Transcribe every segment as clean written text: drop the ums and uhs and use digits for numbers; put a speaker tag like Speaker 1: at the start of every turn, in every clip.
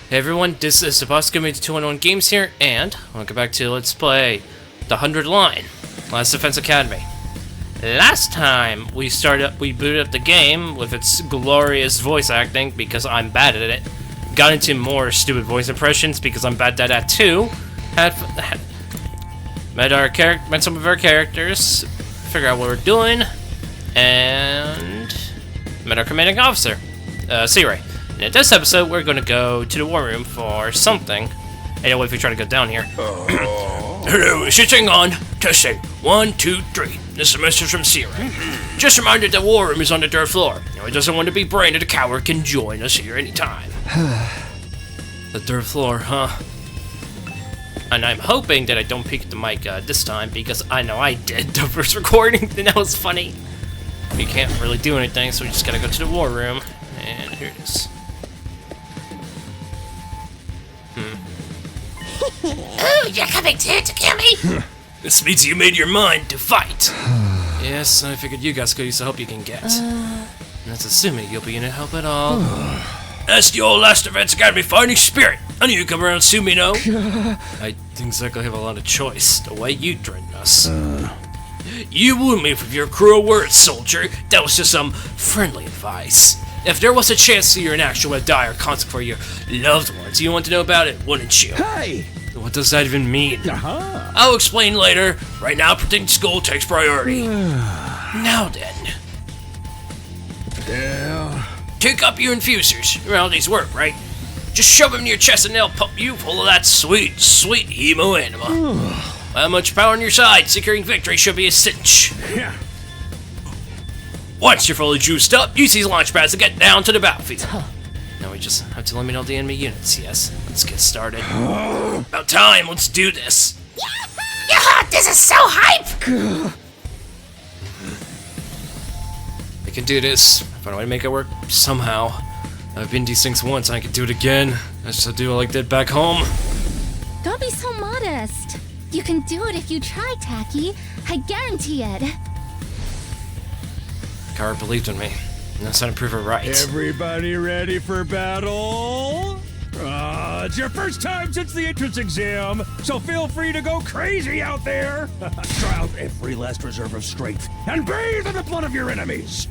Speaker 1: Hey everyone, this is the boss coming to 211 Games here, and welcome back to Let's Play the 100 Line, Last Defense Academy. Last time we booted up the game with its glorious voice acting because I'm bad at it. Got into more stupid voice impressions because I'm bad at that too. Met some of our characters, figure out what we're doing, and met our commanding officer, Sirei. And in this episode, we're going to go to the war room for something. Hey, what if we try to go down here? Hello, switching on. Testing. 1, 2, 3. This is a message from Sirei. Just reminded the war room is on the 3rd floor. If he doesn't want to be branded a coward, can join us here anytime. The 3rd floor, huh? And I'm hoping that I don't peek the mic this time, because I know I did the first recording, and that was funny. We can't really do anything, so we just gotta go to the war room. And here it is.
Speaker 2: Oh, you're coming too to kill me?
Speaker 1: This means you made your mind to fight. Yes, I figured you guys could use the help you can get. That's assuming you'll be in to help at all. That's the old Last Defense Academy fighting spirit. I knew you'd come around soon, me know. I didn't exactly have a lot of choice, the way you threatened us. You wounded me with your cruel words, soldier. That was just some friendly advice. If there was a chance to you're an actual dire consequence for your loved ones, you want to know about it, wouldn't you?
Speaker 3: Hey!
Speaker 1: What does that even mean? I'll explain later. Right now, protecting school takes priority. Now then.
Speaker 3: Yeah.
Speaker 1: Take up your infusers. You know how these work, right? Just shove them in your chest and they'll pump you full of that sweet, sweet hemoanima. How much power on your side? Securing victory should be a cinch.
Speaker 3: Yeah.
Speaker 1: Once you're fully juiced up, use these launch pads to get down to the battlefield. Now we just have to eliminate all the enemy units, yes? Let's get started. About time, let's do this.
Speaker 2: Yeah, this is so hype!
Speaker 1: I can do this. Find a way to make it work somehow. I've been these things once, and I can do it again. I just have to do it like that back home.
Speaker 4: Don't be so modest. You can do it if you try, Tacky. I guarantee it.
Speaker 1: Kara believed in me, and that's how to prove it right.
Speaker 3: Everybody ready for battle? It's your first time since the entrance exam, so feel free to go crazy out there. Try out every last reserve of strength and bathe in the blood of your enemies.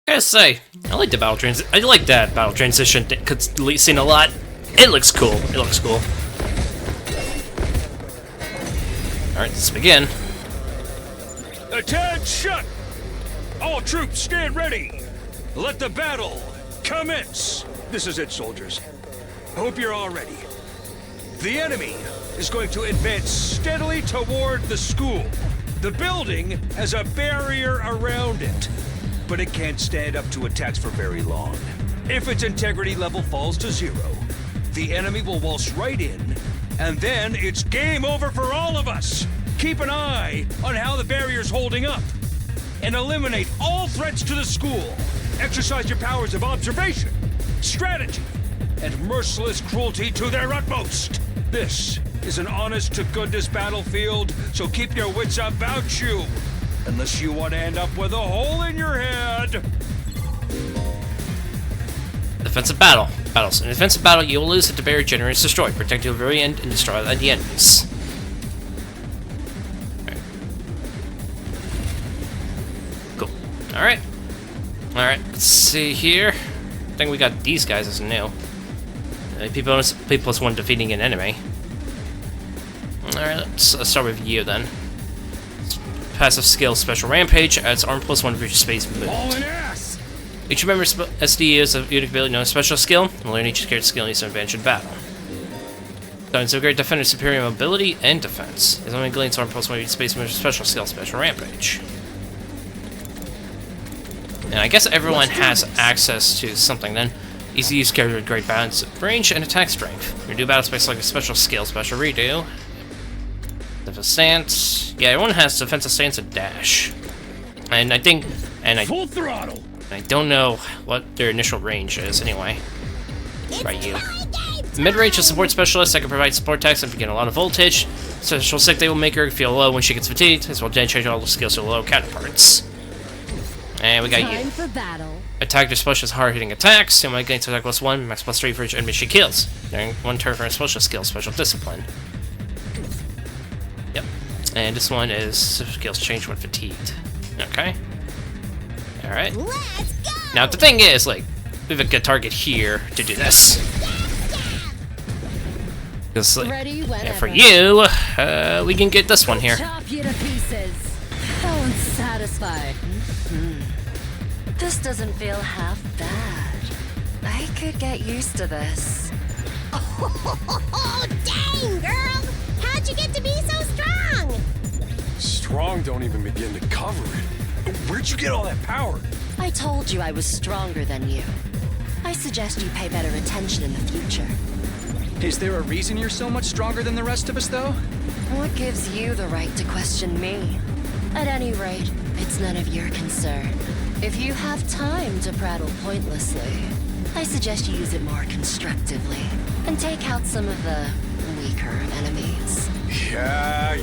Speaker 1: I gotta say, I like the I like that battle transition scene a lot. It looks cool. It looks cool. Alright, let's begin.
Speaker 3: Attention! All troops stand ready. Let the battle commence. This is it, soldiers. Hope you're all ready. The enemy is going to advance steadily toward the school. The building has a barrier around it, but it can't stand up to attacks for very long. If its integrity level falls to 0, the enemy will waltz right in, and then it's game over for all of us. Keep an eye on how the barrier's holding up, and eliminate all threats to the school. Exercise your powers of observation, strategy, and merciless cruelty to their utmost. This is an honest-to-goodness battlefield, so keep your wits about you. Unless you want to end up with a hole in your head.
Speaker 1: Defensive battle. Battles. In a defensive battle, you will lose if the barrier generator is destroyed. Protect till the very end and destroy the enemies. Alright. Cool. Alright. Alright, let's see here. I think we got these guys as new. P+1 defeating an enemy. Alright, let's start with you then. Passive skill, Special Rampage, adds arm +1 for your space movement.
Speaker 3: All an ass!
Speaker 1: Each member's SD is a unique ability known as special skill, and learn each character's skill needs an advantage in battle. Guns of great defender, superior mobility and defense. His only glance arm plus 1 space measure special skill, special rampage. And I guess everyone has access to something then. Easy use character with great balance of range and attack strength. Redo battle space like a special skill, special redo. Defensive stance. Yeah, everyone has defensive stance and dash. And I think,
Speaker 3: Full throttle.
Speaker 1: I don't know what their initial range is anyway. By you. Mid-range is support specialist that can provide support attacks and begin a lot of voltage. Special sick they will make her feel low when she gets fatigued, as well as change all the skills to low counterparts. And we got
Speaker 5: Time for battle.
Speaker 1: Attack their special is hard-hitting attacks. So my gains attack +1, max +3 for each enemy she kills. During one turn for a special skill, special discipline. Yep. And this one is skills change when fatigued. Okay. Alright.
Speaker 2: Let's go!
Speaker 1: Now the thing is, like, we have a good target here to do this. Because, like,
Speaker 5: Ready whenever.
Speaker 1: yeah, for you, we can get this one here.
Speaker 5: Chop you to pieces. So unsatisfied.
Speaker 6: This doesn't feel half bad. I could get used to this.
Speaker 2: Oh, dang, girl! How'd you get to be so strong?
Speaker 3: Strong don't even begin to cover it. Where'd you get all that power?
Speaker 6: I told you I was stronger than you. I suggest you pay better attention in the future.
Speaker 7: Is there a reason you're so much stronger than the rest of us, though?
Speaker 6: What gives you the right to question me? At any rate, it's none of your concern. If you have time to prattle pointlessly, I suggest you use it more constructively and take out some of the weaker enemies.
Speaker 3: Yeah.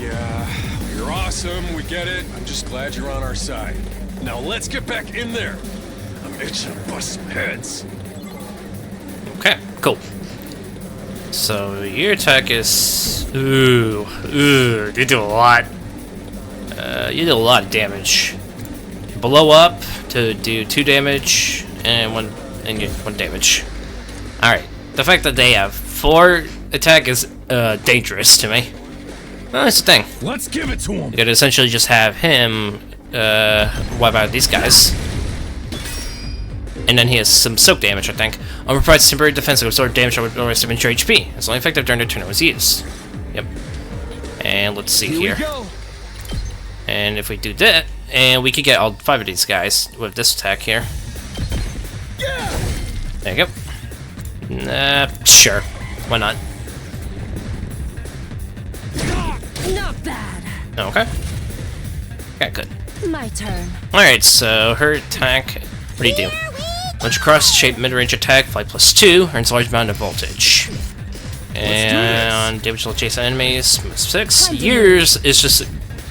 Speaker 3: You're awesome, we get it. I'm just glad you're on our side. Now let's get back in there. I'm itching to bust some heads.
Speaker 1: Okay, cool. So your attack is you do a lot. You do a lot of damage. You blow up to do 2 damage and 1 damage. All right. The fact that they have 4 attack is dangerous to me. Well, that's the thing.
Speaker 3: Let's give it to him.
Speaker 1: You could essentially just have him wipe out these guys. And then he has some soak damage, I think. Armor provides temporary defense to absorb damage over the rest of your HP. It's only effective during the turn it was used. Yep. And let's see here.
Speaker 3: We go.
Speaker 1: And if we do that, and we could get all 5 of these guys with this attack here. There you go. Sure. Why not?
Speaker 5: Not bad.
Speaker 1: Okay. Okay, good.
Speaker 5: My turn.
Speaker 1: Alright, so her attack. What do you do? Launch cross-shaped mid-range attack, fly +2, earns large amount of voltage. And damage to adjacent enemies, 6. Years is just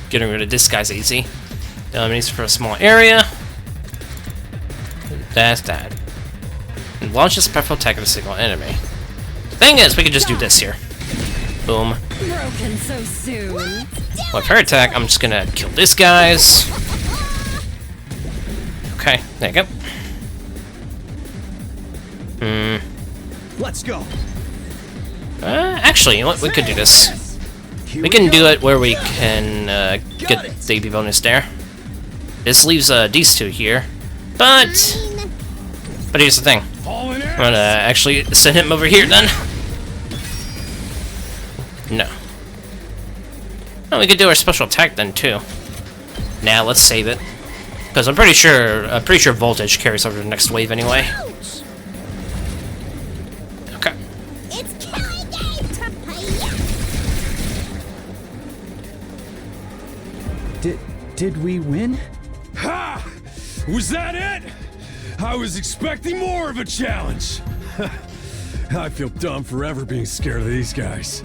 Speaker 1: getting rid of this guy's easy. Enemies for a small area. That's that. And launches a powerful attack at a single enemy. The thing is, we can just do this here. Boom.
Speaker 5: Broken so soon.
Speaker 1: With her attack, I'm just gonna kill these guys. Okay, there you go.
Speaker 7: Let's go.
Speaker 1: Actually, you know what? We could do this. We can do it where we can get the AP bonus there. This leaves these 2 here, but here's the thing. I'm gonna actually send him over here then. No. Oh, we could do our special attack then too. Now let's save it, because I'm pretty sure voltage carries over the next wave anyway. Okay.
Speaker 2: It's killing game to play.
Speaker 7: Did we win?
Speaker 3: Ha! Was that it? I was expecting more of a challenge. I feel dumb forever being scared of these guys.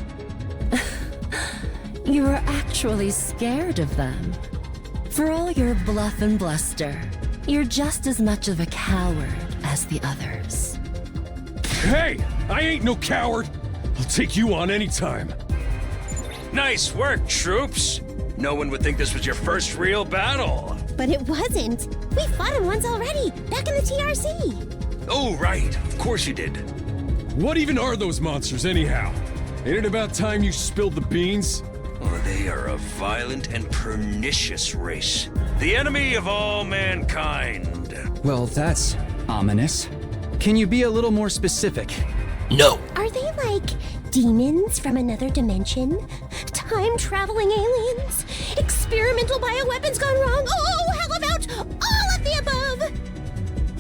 Speaker 5: You were actually scared of them. For all your bluff and bluster, you're just as much of a coward as the others.
Speaker 3: Hey, I ain't no coward. I'll take you on anytime. Nice work, troops. No one would think this was your first real battle.
Speaker 2: But it wasn't. We fought him once already, back in the TRC.
Speaker 3: Oh, right. Of course you did. What even are those monsters, anyhow? Ain't it about time you spilled the beans? Well, they are a violent and pernicious race. The enemy of all mankind.
Speaker 7: Well, that's Ominous. Can you be a little more specific?
Speaker 1: No.
Speaker 2: Are they like demons from another dimension? Time-traveling aliens? Experimental bioweapons gone wrong? Oh, how about all of the above?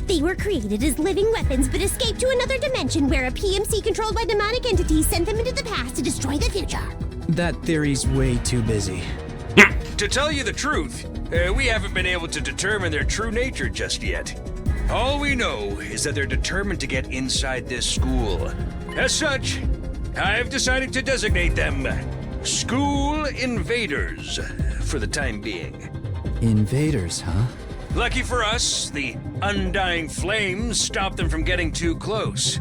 Speaker 2: They were created as living weapons but escaped to another dimension where a PMC controlled by demonic entities sent them into the past to destroy the future.
Speaker 7: That theory's way too busy.
Speaker 3: To tell you the truth, we haven't been able to determine their true nature just yet. All we know is that they're determined to get inside this school. As such, I've decided to designate them School Invaders for the time being.
Speaker 7: Invaders, huh?
Speaker 3: Lucky for us, the undying flames stop them from getting too close.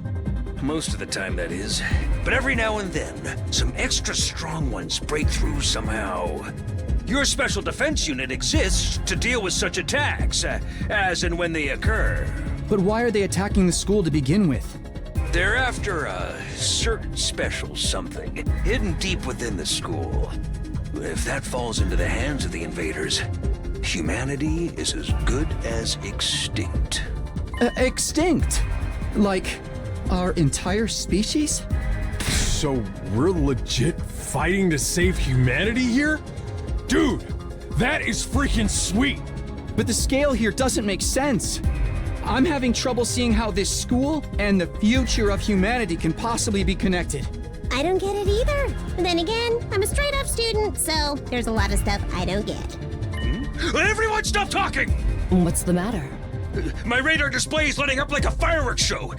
Speaker 3: Most of the time, that is. But every now and then, some extra strong ones break through somehow. Your special defense unit exists to deal with such attacks, as and when they occur.
Speaker 7: But why are they attacking the school to begin with?
Speaker 3: They're after a certain special something hidden deep within the school. If that falls into the hands of the invaders, humanity is as good as extinct.
Speaker 7: Extinct? Like, our entire species?
Speaker 8: So we're legit fighting to save humanity here? Dude, that is freaking sweet!
Speaker 7: But the scale here doesn't make sense. I'm having trouble seeing how this school and the future of humanity can possibly be connected.
Speaker 2: I don't get it either. Then again, I'm a straight-up student, so there's a lot of stuff I don't get.
Speaker 3: Everyone stop talking!
Speaker 5: What's the matter?
Speaker 3: My radar display is lighting up like a fireworks show.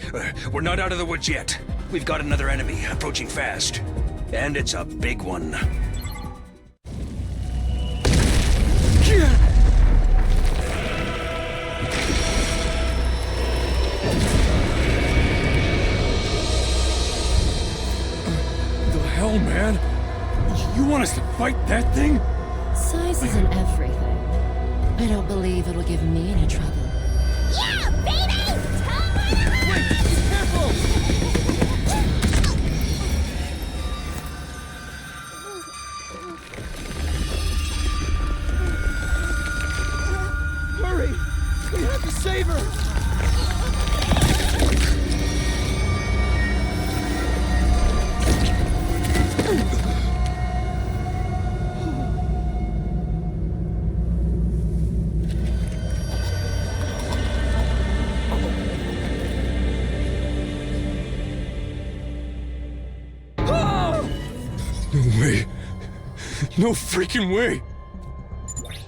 Speaker 3: We're not out of the woods yet. We've got another enemy approaching fast. And it's a big one.
Speaker 8: The hell, man? You want us to fight that thing?
Speaker 5: Size isn't everything. I don't believe it'll give me any trouble.
Speaker 2: Yeah, baby!
Speaker 7: Wait, be careful! Hurry! We have to save her!
Speaker 8: No way. No freaking way.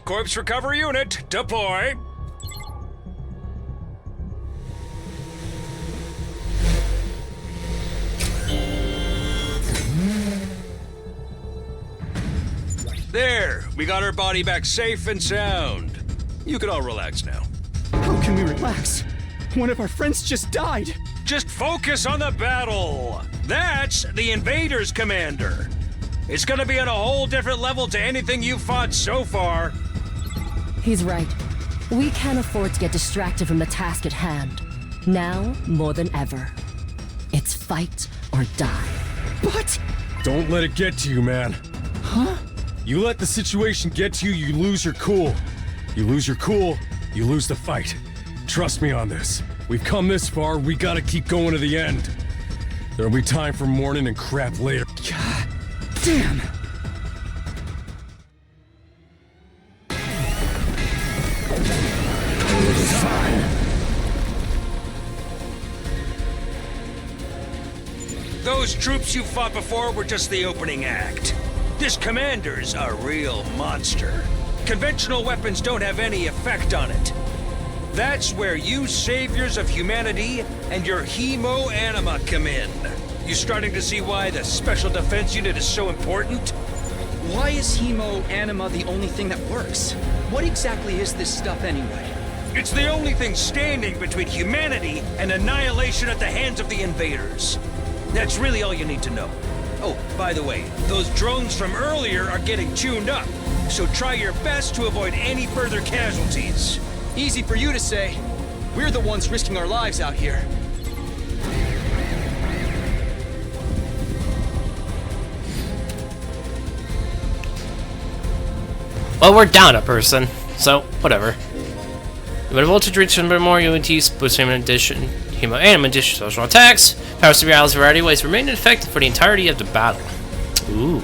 Speaker 3: Corpse recovery unit, deploy. There, we got her body back safe and sound. You can all relax now.
Speaker 7: How can we relax? One of our friends just died!
Speaker 3: Just focus on the battle. That's the Invaders, Commander. It's gonna be on a whole different level to anything you've fought so far.
Speaker 5: He's right. We can't afford to get distracted from the task at hand. Now, more than ever. It's fight or die.
Speaker 7: But...
Speaker 8: Don't let it get to you, man.
Speaker 7: Huh?
Speaker 8: You let the situation get to you, you lose your cool. You lose your cool, you lose the fight. Trust me on this. We've come this far, we gotta keep going to the end. There'll be time for mourning and crap later.
Speaker 7: God damn!
Speaker 3: Those troops you fought before were just the opening act. This commander's a real monster. Conventional weapons don't have any effect on it. That's where you saviors of humanity and your hemoanima come in. You starting to see why the special defense unit is so important?
Speaker 7: Why is hemoanima the only thing that works? What exactly is this stuff anyway?
Speaker 3: It's the only thing standing between humanity and annihilation at the hands of the invaders. That's really all you need to know. Oh, by the way, those drones from earlier are getting tuned up, so try your best to avoid any further casualties.
Speaker 7: Easy for you to say. We're the ones risking our lives out here.
Speaker 1: Well, we're down a person, so whatever. When voltage reaches a bit more, UNTs boost hemoanima addition special attacks. Power Spiral's variety ways remain effective for the entirety of the battle. Ooh.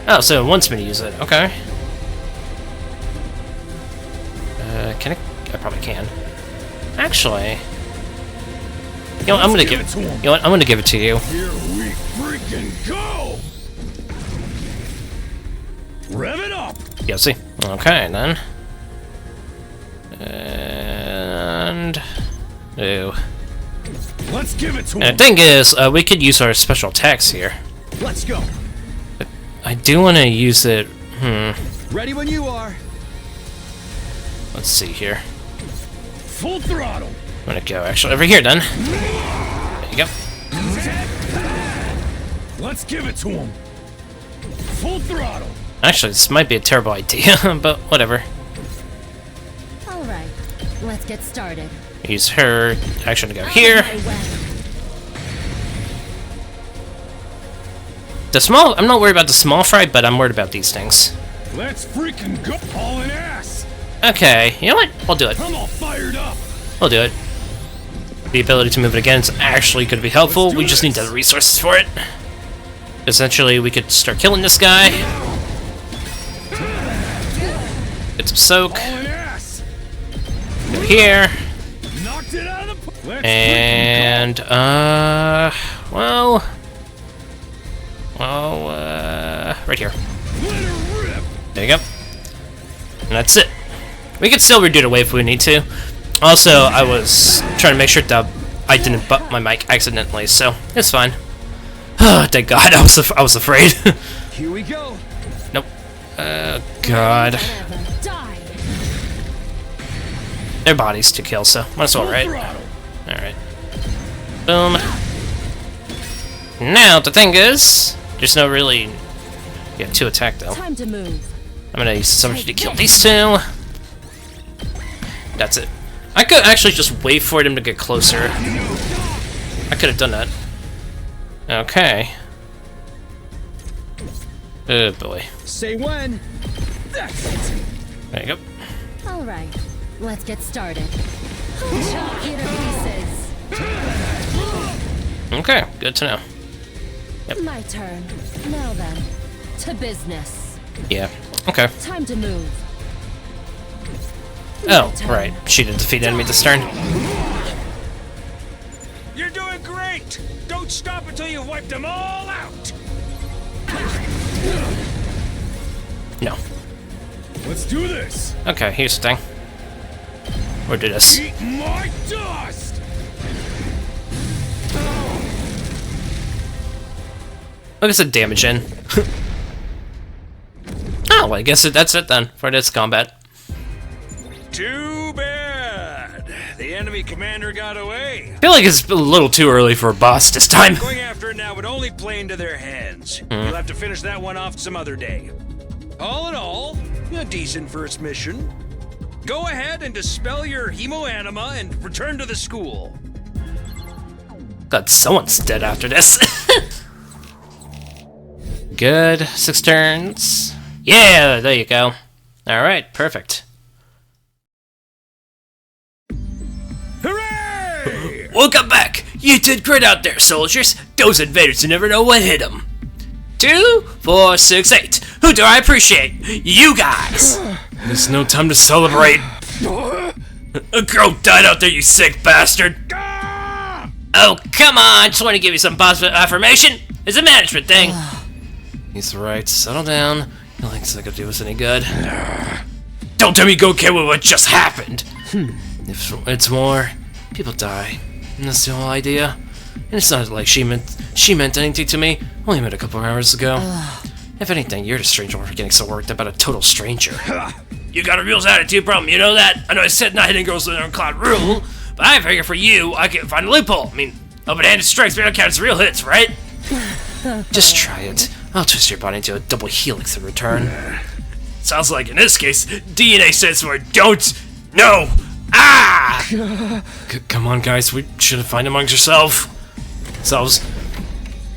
Speaker 1: Oh, so it wants me to use it. Okay. Can I probably can. Actually, you know what, I'm gonna give it. You know what? I'm gonna give it to you.
Speaker 8: Here we freaking go! Rev it up!
Speaker 1: Yeah, see. Okay, then. And... Ew.
Speaker 8: Let's give it to him!
Speaker 1: And the thing is, we could use our special attacks here.
Speaker 7: Let's go.
Speaker 1: But I do want to use it...
Speaker 7: Ready when you are.
Speaker 1: Let's see here.
Speaker 8: Full throttle!
Speaker 1: I'm gonna go, actually, over here, then. There you go.
Speaker 8: Let's give it to him! Full throttle!
Speaker 1: Actually, this might be a terrible idea, but whatever.
Speaker 5: Alright, let's get started.
Speaker 1: Use her action to go here. The small... I'm not worried about the small fry, but I'm worried about these things.
Speaker 8: Let's freaking go! Hauling ass!
Speaker 1: Okay, you know what? We'll do it.
Speaker 8: I'm all fired up!
Speaker 1: We'll do it. The ability to move it again is actually going to be helpful. We just need the resources for it. Essentially, we could start killing this guy. Get some soak.
Speaker 8: Hauling ass!
Speaker 1: Go here.
Speaker 8: Knocked it out of the... Let's
Speaker 1: And, well, right here.
Speaker 8: let her rip!
Speaker 1: There you go. And that's it. We could still redo the wave if we need to. Also, I was trying to make sure that I didn't butt my mic accidentally, so it's fine. Thank God, I was afraid.
Speaker 7: Here we go.
Speaker 1: Nope. God. Their bodies to kill, so that's alright. Alright. Boom. Now, the thing is, there's no really... Yeah, 2 attack, though.
Speaker 5: Time to move.
Speaker 1: I'm gonna use something to kill these 2. That's it. I could actually just wait for them to get closer. I could have done that. Okay. Oh boy.
Speaker 7: Say when. That's it.
Speaker 1: There you go.
Speaker 5: Alright, let's get started. Chop you to pieces.
Speaker 1: Okay, good to know.
Speaker 5: My turn. Now then, to business.
Speaker 1: Yeah. Okay.
Speaker 5: Time to move.
Speaker 1: Oh, right. She did defeat enemy this turn.
Speaker 3: You're doing great! Don't stop until you've wiped them all out!
Speaker 1: No.
Speaker 8: Let's do this!
Speaker 1: Okay, here's the thing. Or do this.
Speaker 8: Eat my dust!
Speaker 1: Look at the damage in. Oh, well, I guess that's it then for this combat.
Speaker 3: Too bad. The enemy commander got away.
Speaker 1: I feel like it's a little too early for a boss this time.
Speaker 3: Going after it now would only play into their hands. You'll have to finish that one off some other day. All in all, a decent first mission. Go ahead and dispel your hemoanima and return to the school.
Speaker 1: God, someone's dead after this. Good. 6 turns. Yeah, there you go. Alright, perfect.
Speaker 3: Hooray!
Speaker 1: Welcome back! You did great out there, soldiers. Those invaders, you never know what hit them. 2, 4, 6, 8. Who do I appreciate? You guys! There's no time to celebrate. A girl died out there, you sick bastard. Oh, come on! Just want to give you some positive affirmation. It's a management thing. He's right. Settle down. You think it's not gonna do us any good? Don't tell me you go care with what just happened. If it's war, people die. And that's the whole idea. And it's not like she meant anything to me. Only met a couple hours ago. If anything, you're the stranger for getting so worked about a total stranger. You got a real attitude problem, you know that? I know I said not hitting girls with an uncloud rule, but I figure for you, I can find a loophole. I mean, open-handed strikes may not count as real hits, right? Just try it. I'll twist your body into a double helix in return. Sounds like, in this case, DNA stands for don't, no, ah! Come on, guys, we should find amongst yourselves.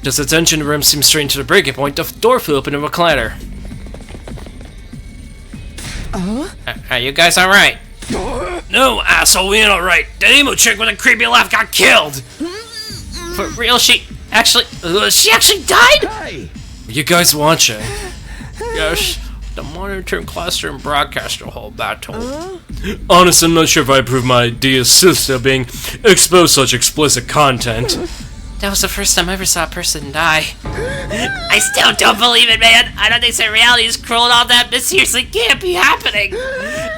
Speaker 1: Just attention, the room seems strange to the breaking point. The door flew open in a clatter. Are you guys alright? No, asshole, we ain't alright. That emo chick with a creepy laugh got killed. For real, she actually died?
Speaker 7: Hey!
Speaker 1: Are you guys watching? Yes, the monitoring cluster and broadcaster whole battle. Honestly, I'm not sure if I approve my dear sister being exposed to such explicit content. That was the first time I ever saw a person die. I still don't believe it, man. I don't think that reality is cruel and all that, but seriously can't be happening.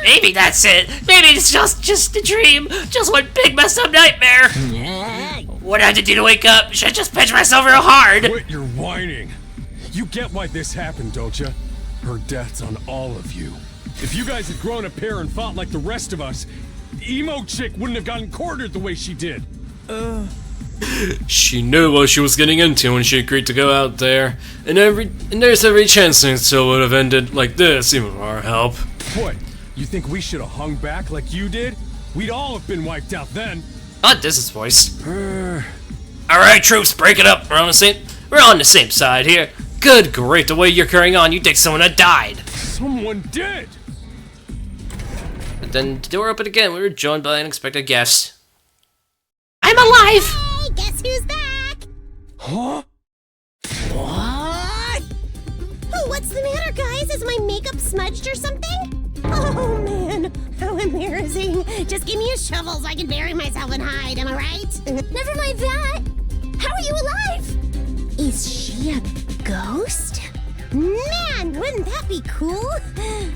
Speaker 1: Maybe that's it. Maybe it's just a dream. Just one big messed up nightmare. What do I have to do to wake up? Should I just pinch myself real hard?
Speaker 8: Quit your whining. You get why this happened, don't you? Her death's on all of you. If you guys had grown a pair and fought like the rest of us, emo chick wouldn't have gotten cornered the way she did.
Speaker 1: She knew what she was getting into when she agreed to go out there, and there's every chance things still would have ended like this, even with our help.
Speaker 8: What? You think we should have hung back like you did? We'd all have been wiped out then.
Speaker 1: Not this voice. Alright, troops, break it up. We're on the same side here. Good grief, the way you're carrying on, you'd think someone had died.
Speaker 8: Someone did!
Speaker 1: But then the door opened again. We were joined by an unexpected guest. I'm alive!
Speaker 2: Hey, guess who's back?
Speaker 8: Huh?
Speaker 2: What? Oh, what's the matter, guys? Is my makeup smudged or something? Oh, man. How embarrassing. Just give me a shovel so I can bury myself and hide, am I right?
Speaker 4: Never mind that. How are you alive?
Speaker 2: Is she a ghost? Man, wouldn't that be cool?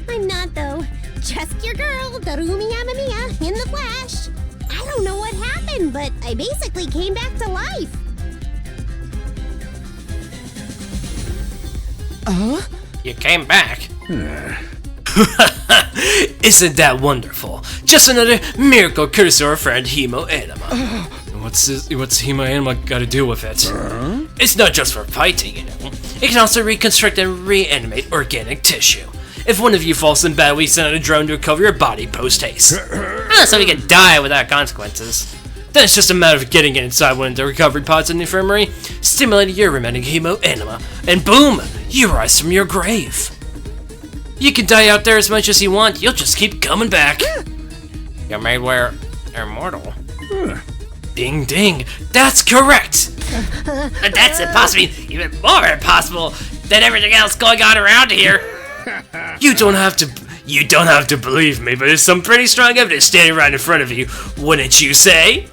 Speaker 2: I'm not, though. Just your girl, Darumi in the flesh. I don't know what happened, but I basically came back to life.
Speaker 1: You came back? Isn't that wonderful? Just another miracle courtesy of our friend hemoanima. What's hemoanima got to do with it? It's not just for fighting, you know. It can also reconstruct and reanimate organic tissue. If one of you falls in battle, we send out a drone to recover your body post-haste. So we can die without consequences. Then it's just a matter of getting it inside one of the recovery pods in the infirmary, stimulating your remaining hemoanima, and boom! You rise from your grave. You can die out there as much as you want, you'll just keep coming back. You may wear immortal. Ding ding, that's correct! But that's impossible, even more impossible than everything else going on around here. You don't have to believe me, but there's some pretty strong evidence standing right in front of you, wouldn't you say?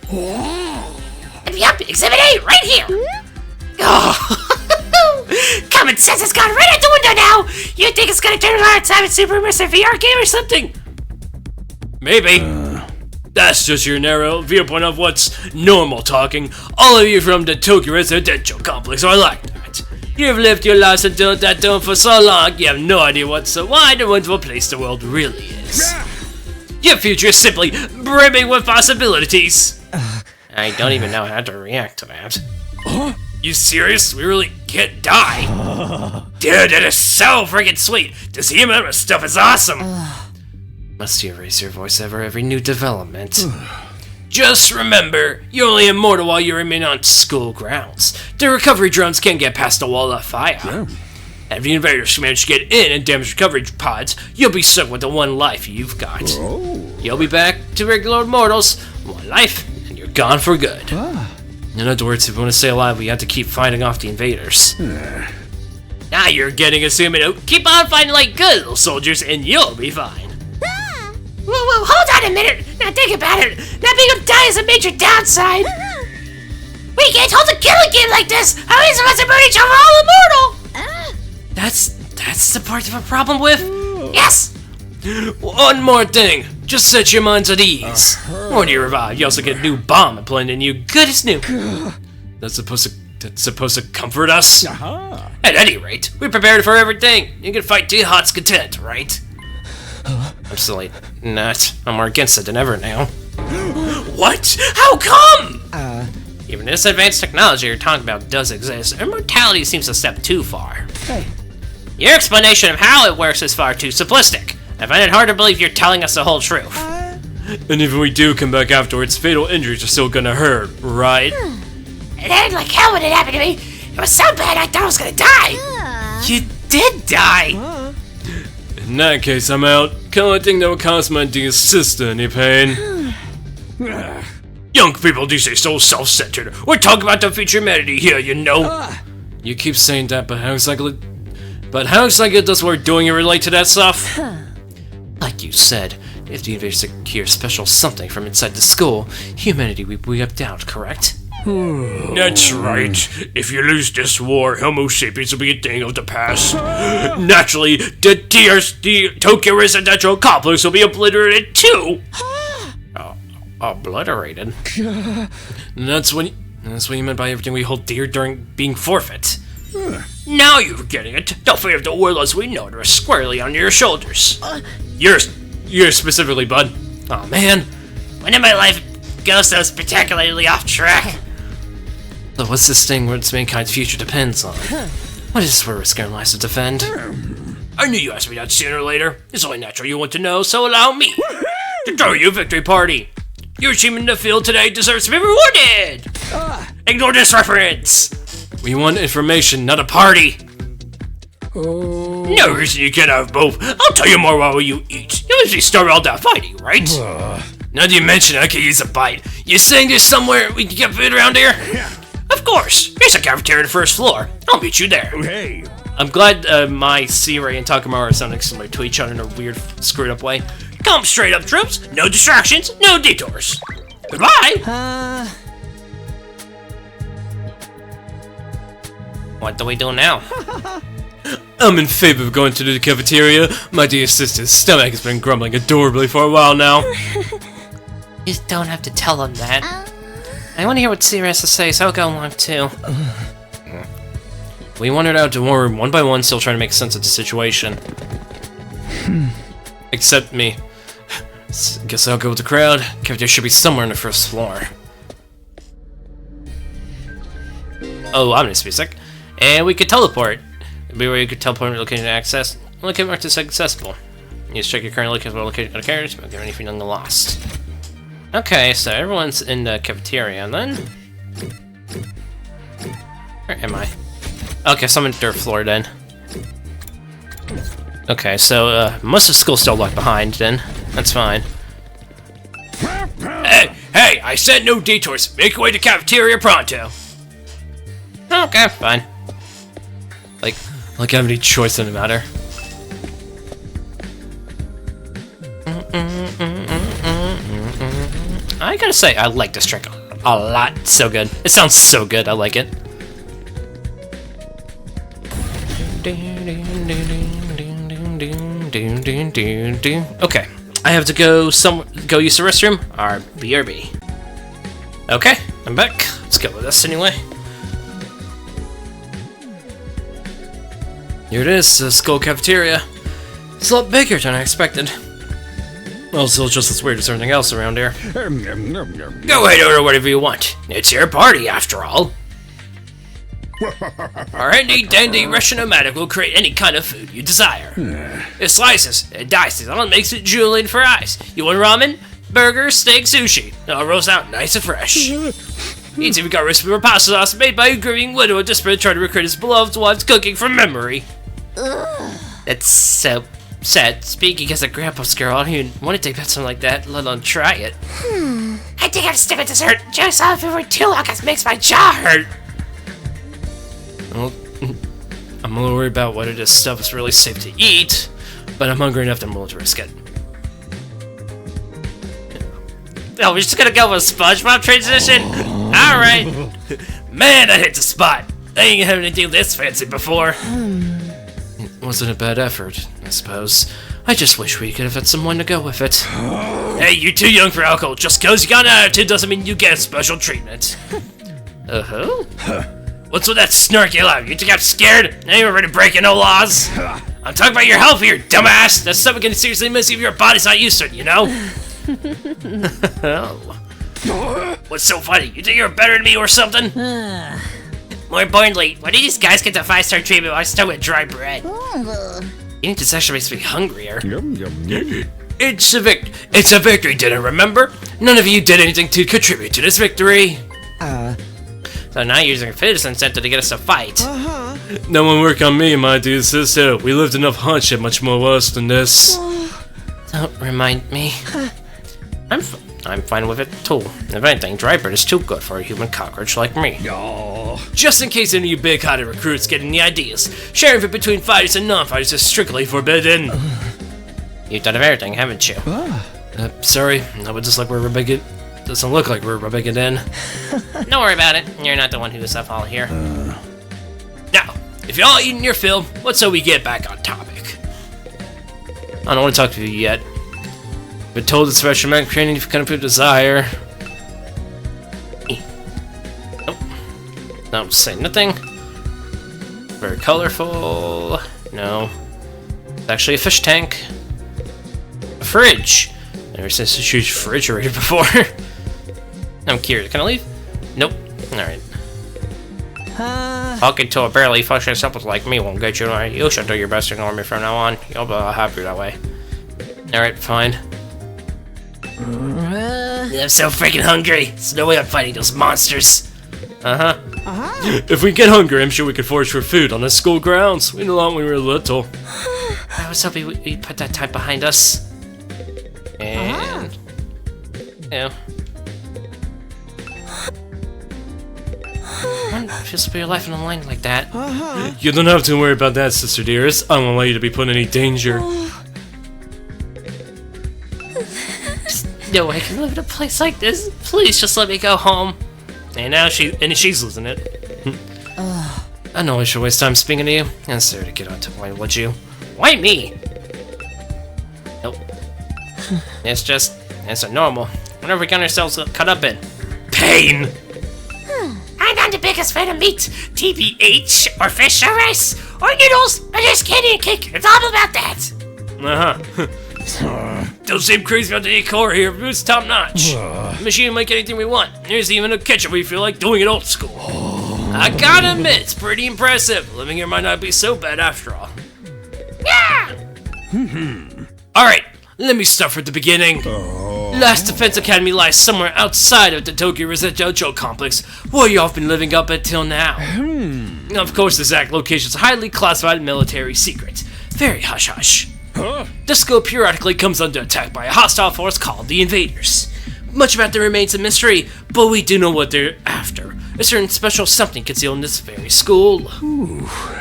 Speaker 1: Yup, Exhibit A, right here! Oh, common sense has gone right out the window now! You think it's gonna turn around time in Super Immersive VR game or something? Maybe. That's just your narrow viewpoint of what's normal talking. All of you from the Tokyo residential complex are like that. You've lived your lives until that dome for so long, you have no idea what's so wide and wonderful place the world really is. Your future is simply brimming with possibilities. I don't even know how to react to that. You serious? We really can't die? Dude, that is so freaking sweet. This human stuff is awesome. Must you raise your voice over every new development? Just remember, you're only immortal while you remain on school grounds. The recovery drones can't get past the wall of fire. Yeah. And if the invaders manage to get in and damage recovery pods, you'll be stuck with the one life you've got. You'll be back to regular mortals, one life, and you're gone for good. In other words, if we want to stay alive, we have to keep fighting off the invaders. Now you're getting us human. Keep on fighting like good little soldiers, and you'll be fine. Whoa, hold on a minute! Now think about it! Not being able to die is a major downside! We can't hold a killing game like this! How are we supposed to burn each other all immortal? That's the part of a problem with? Yes! One more thing, just set your minds at ease. When you revive, you also get a new bomb implanted in you, good as new. That's supposed to comfort us? At any rate, we prepared for everything. You can fight to your heart's content, right? I'm silly. Not. I'm more against it than ever now. What? How come? Even this advanced technology you're talking about does exist, immortality seems a step too far. Your explanation of how it works is far too simplistic. I find it hard to believe you're telling us the whole truth. And if we do come back afterwards, fatal injuries are still gonna hurt, right? And then, like hell when it happened to me, it was so bad I thought I was gonna die. You did die. In that case, I'm out.
Speaker 8: kind of thing that would cause my dear sister any pain.
Speaker 1: Young people these days so self-centered. We're talking about the future humanity here, you know.
Speaker 8: You keep saying that, but how exactly does what we're doing relate to that stuff?
Speaker 1: Like you said, if the invaders secure special something from inside the school, humanity will be wiped out, correct? That's right. If you lose this war, Homo sapiens will be a thing of the past. Naturally, the Tokyo residential complex will be obliterated too. Obliterated?
Speaker 8: And that's what you meant by everything we hold dear during being forfeit.
Speaker 1: Now you're getting it. The fate of the world as we know it rests squarely on your shoulders.
Speaker 8: You're specifically, bud.
Speaker 1: Oh man, when did my life go so spectacularly off track?
Speaker 8: So what's this thing where its mankind's future depends on? What is this we're risking our lives to defend?
Speaker 1: I knew you asked me that sooner or later. It's only natural you want to know, so allow me to throw you a victory party. Your achievement in the field today deserves to be rewarded. Ignore this reference.
Speaker 8: We want information, not a party.
Speaker 1: No reason you can't have both. I'll tell you more while you eat. You usually start all that fighting, right?
Speaker 8: Now that you mention it, I could use a bite. You saying there's somewhere we can get food around here?
Speaker 1: Of course. Here's a cafeteria on the first floor. I'll meet you there.
Speaker 3: Hey,
Speaker 8: I'm glad my Sirei and Takamaru are sounding similar to each other in a weird, screwed up way.
Speaker 1: Come straight up, troops. No distractions, no detours. Goodbye. What do we do now?
Speaker 8: I'm in favor of going to the cafeteria. My dear sister's stomach has been grumbling adorably for a while now.
Speaker 1: You don't have to tell them that. I want to hear what Sirei has to say, so I'll go along too.
Speaker 8: We wandered out to war room one by one, still trying to make sense of the situation. Except me. Guess I'll go with the crowd. Cafeteria should be somewhere on the first floor.
Speaker 1: Oh, I'm gonna be sick. And we could teleport. Be where you could teleport location to access. Locate marked as accessible. You just check your current location on the carriage, but get any feeling lost. Okay, so everyone's in the cafeteria then. Where am I? Okay, so I'm in the third floor then. Okay, so most of school's still locked behind then. That's fine. Hey! I said no detours. Make your way to cafeteria pronto. Okay, fine.
Speaker 8: Like I have any choice in the matter.
Speaker 1: I gotta say, I like this trick a lot. So good. It sounds so good. I like it. Okay, I have to go use the restroom. BRB. Okay, I'm back. Let's go with this anyway.
Speaker 8: Here it is, the school cafeteria. It's a lot bigger than I expected. Well, still just as weird as everything else around here.
Speaker 1: Go ahead, order whatever you want. It's your party, after all. Our handy-dandy Russian-o-matic will create any kind of food you desire. It slices, it dices, and it makes it julienne for eyes. You want ramen, burger, steak, sushi. It all rolls out nice and fresh. It's even got a recipe for pasta sauce made by a grieving widow desperate trying to recreate his beloved wife's cooking from memory. That's so sad. Speaking as a grandpa's girl, I don't even want to take something like that, let alone try it. I think I'd stick with dessert. Just off it for too long, it makes my jaw hurt.
Speaker 8: Well, I'm a little worried about whether this stuff is really safe to eat, but I'm hungry enough that I'm willing to risk it.
Speaker 1: Oh, we're just gonna go with a SpongeBob transition? Alright. Man, that hits a spot. I ain't having anything this fancy before.
Speaker 8: It wasn't a bad effort, I suppose. I just wish we could have had someone to go with it.
Speaker 1: Hey, you're too young for alcohol. Just cause you got an attitude doesn't mean you get special treatment. What's with that snarky laugh? You think I'm scared? I ain't already breaking no laws. I'm talking about your health here, dumbass. That's something gonna seriously miss if your body's not used to it, you know? What's so funny? You think you're better than me or something? More importantly, why did these guys get the 5-star treatment while I stuck with dry bread? Eating this actually makes me hungrier. It's a victory dinner, remember? None of you did anything to contribute to this victory. So now you're using a fitness incentive to get us to fight.
Speaker 8: No one work on me, my dear sister. We lived enough hardship much more worse than this.
Speaker 1: So Don't remind me. I'm fine with it too. If anything, dry bread is too good for a human cockroach like me. Just in case any of you big-hearted recruits get any ideas, sharing it between fighters and non-fighters is strictly forbidden. You've done everything, haven't you? Sorry, no, it just like we're rubbing it. Doesn't look like we're rubbing it in. Don't worry about it. You're not the one who is up all here. Now, if you're all eating your fill, what so we get back on topic? I don't want to talk to you yet. Been told it's special man creating kind of desire. Nope. No, say nothing. Very colorful. No. It's actually a fish tank. A fridge. Never seen such a huge refrigerator before. I'm curious. Can I leave? Nope. Alright. Talking to a barely functioning supplement like me won't get you right. You should do your best to ignore me from now on. You'll be happier that way. Alright, fine. I'm so freaking hungry. There's no way I'm fighting those monsters. If we get hungry, I'm sure we could forage for food on the school grounds. We did a lot when we were little. I was hoping we put that time behind us. And... yeah. It feels to put your life on the line like that. You don't have to worry about that, sister dearest. I won't allow you to be put in any danger. No way I can live in a place like this. Please just let me go home. And now she's losing it. I know I should waste time speaking to you. And sorry to get on to why would you? Why me? Nope. It's a normal. Whenever we get ourselves caught up in pain.
Speaker 2: I'm not the biggest fan of meat, TBH, or fish or rice, or noodles, or just candy and cake. It's all about that.
Speaker 1: Don't seem crazy about the decor here. Food's top notch. The machine will make anything we want. There's even a kitchen we feel like doing it old school. I gotta admit, it's pretty impressive. Living here might not be so bad after all.
Speaker 2: Yeah!
Speaker 1: Alright, let me start from the beginning. Last Defense Academy lies somewhere outside of the Tokyo Residential Complex, where y'all have been living up until now. Of course, this exact location is a highly classified military secret. Very hush-hush. The school periodically comes under attack by a hostile force called the invaders. Much about them remains a mystery, but we do know what they're after. A certain special something concealed in this very school.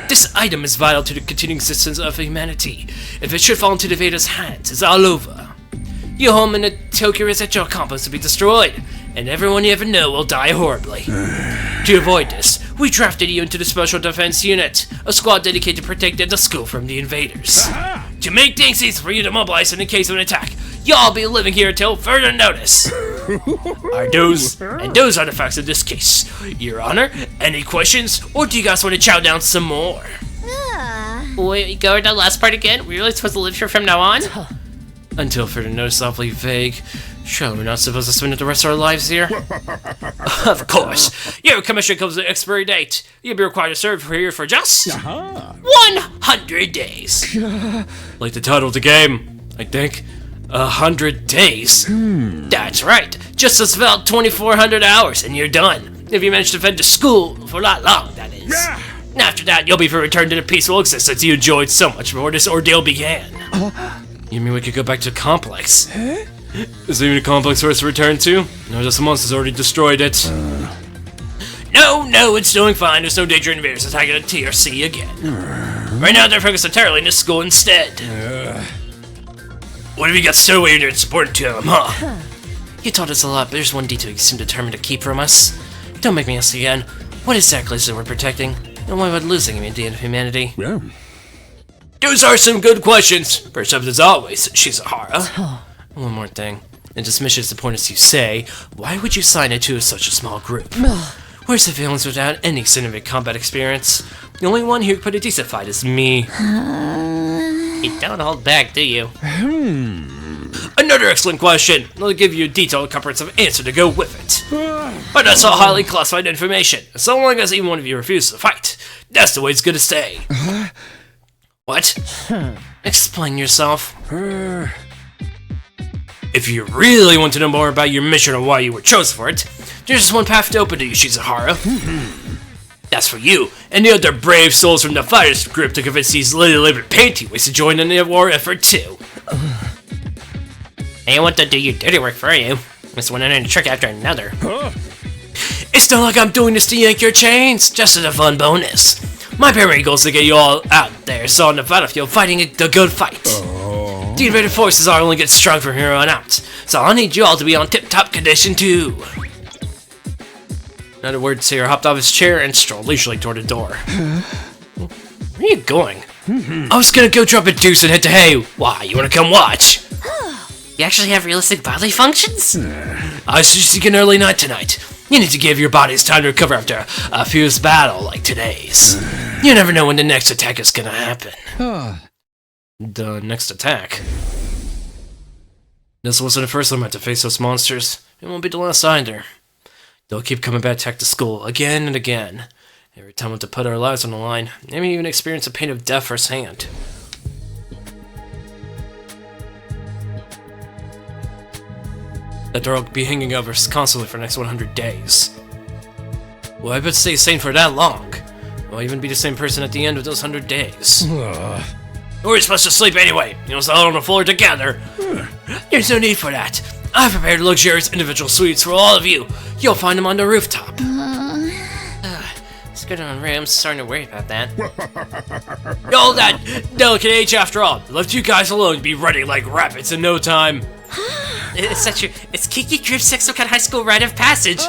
Speaker 1: This item is vital to the continuing existence of humanity. If it should fall into the invaders' hands, it's all over. Your home in the Tokyo Residential Complex will be destroyed, and everyone you ever know will die horribly. To avoid this, we drafted you into the Special Defense Unit, a squad dedicated to protecting the school from the invaders. To make things easy for you to mobilize in the case of an attack, y'all be living here until further notice. Those are the facts of this case. Your Honor, any questions, or do you guys want to chow down some more? Wait, go over the last part again? We're really supposed to live here from now on? Until further notice, awfully vague. Sure, we're not supposed to spend the rest of our lives here? Of course. Your commission comes with an expiry date. You'll be required to serve here for just 100 days. Like the title of the game, I think. 100 days. That's right. Just about 2,400 hours, and you're done. If you manage to defend the school for not long, that is. After that, you'll be returned to the peaceful existence you enjoyed so much before this ordeal began. You mean we could go back to the complex? Is there even a complex for us to return to? No, just the monsters already destroyed it. No, it's doing fine. There's no danger in invaders attacking the TRC again. Right now, they're focused entirely in the school instead. What have you got stowaway here that's important to them, huh? You told us a lot, but there's one detail you seem determined to keep from us. Don't make me ask again. What exactly is it we're protecting? And why would losing mean the end of humanity? Those are some good questions. First up, as always, Shizahara. One more thing. And just mission disappointed as you say, why would you sign it to such a small group? We're civilians without any significant combat experience. The only one who could put a decent fight is me. You don't hold back, do you? Another excellent question. I'll give you a detailed, comprehensive answer to go with it. But that's all highly classified information. So long as even one of you refuses to fight, that's the way it's gonna stay. What? Explain yourself. If you really want to know more about your mission or why you were chosen for it, there's just one path to open to you, Shizahara. That's for you and the other brave souls from the fighters group to convince these little liberal painting ways to join in the war effort too. I want to do your dirty work for you. Just one end trick after another.
Speaker 8: Huh?
Speaker 1: It's not like I'm doing this to yank your chains, just as a fun bonus. My primary goal is to get you all out there, so on the battlefield, fighting the good fight. The invaded forces are only get strong from here on out, so I'll need you all to be on tip-top condition too. In other words, Sirei hopped off his chair and strolled leisurely toward the door. Where are you going? I was gonna go drop a deuce and head to hay. Why, you wanna come watch? You actually have realistic bodily functions? I suggest you get an early night tonight. You need to give your bodies time to recover after a fierce battle like today's. You never know when the next attack is gonna happen. The next attack? This wasn't the first time I had to face those monsters. It won't be the last either. They'll keep coming back to attack the school again and again. Every time we have to put our lives on the line, and we even experience the pain of death firsthand. That they'll be hanging over us constantly for the next 100 days. Will I bet stay sane for that long? Will I even be the same person at the end of those 100 days? We're supposed to sleep anyway, you know, so all on the floor together. There's no need for that. I've prepared luxurious individual suites for all of you. You'll find them on the rooftop. It's good on Ram, starting to worry about that. All that delicate age after all. Left you guys alone to be running like rabbits in no time. It's Kiki Crib 6 some kind of high school rite of passage.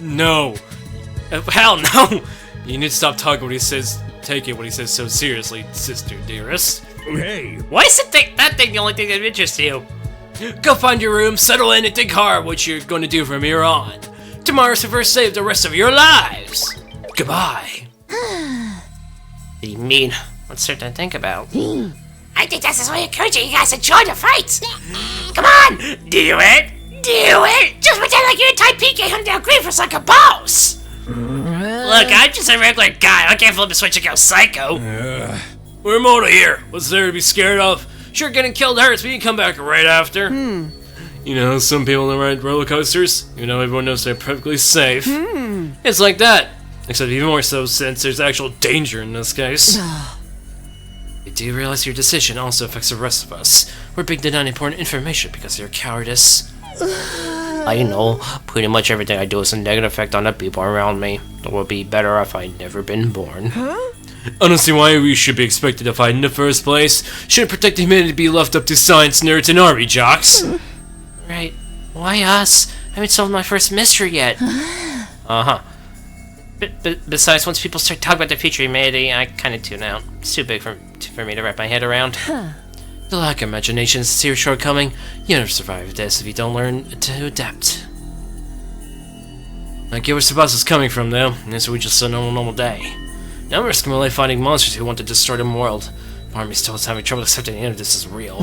Speaker 1: No. Hell no. You need to stop talking when he says, take it when he says so seriously, sister dearest.
Speaker 8: Hey.
Speaker 1: Why is that thing the only thing that interests you? Go find your room, settle in, and think hard what you're going to do from here on. Tomorrow's the first day of the rest of your lives. Goodbye. What do you mean? What's there to think about?
Speaker 9: I think this is why I encourage you guys to join the fight. Come on, do it, do it. Just pretend like you're a type PK him down grievous like a boss.
Speaker 1: Look, I'm just a regular guy. I can't flip a switch and go psycho. We're Mona here. What's there to be scared of? Sure, getting killed hurts, but you can come back right after. You know, some people that ride roller coasters, you know, everyone knows they're perfectly safe. It's like that. Except even more so since there's actual danger in this case. Do you realize your decision also affects the rest of us? We're being denied important information because of your cowardice. I know. Pretty much everything I do has a negative effect on the people around me. It would be better if I'd never been born. I don't see why we should be expected to fight in the first place. Shouldn't protect humanity be left up to science nerds and army jocks? Right. Why us? I haven't solved my first mystery yet. Besides, once people start talking about the future of humanity, I kind of tune out. It's too big for me to wrap my head around. The lack of imagination is a serious shortcoming. You never survive this if you don't learn to adapt. I get where Sabas is coming from, though, and so we just a normal day. Now we're risking my life fighting monsters who want to destroy the world. Part of me still is having trouble accepting the end of this is real.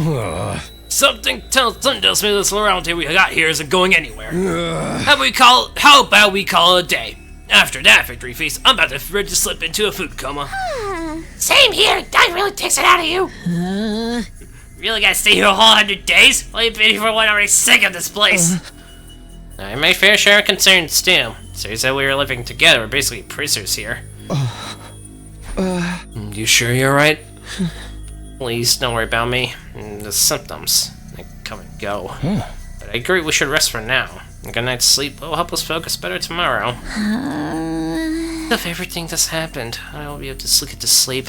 Speaker 1: Something tells me this little round table we got here isn't going anywhere. How about we call it a day? After that victory feast, I'm about to ready to slip into a food coma.
Speaker 9: Same here. That really takes it out of you.
Speaker 1: Really gotta stay here a whole 100 days? Well, you've been here for one, I'm already sick of this place. I have my fair share of concerns too. So you said we were living together, we're basically prisoners here. You sure you're right? Please don't worry about me. The symptoms, they come and go. But I agree we should rest for now. A good night's sleep will help us focus better tomorrow. If everything that's happened, I will be able to get to sleep.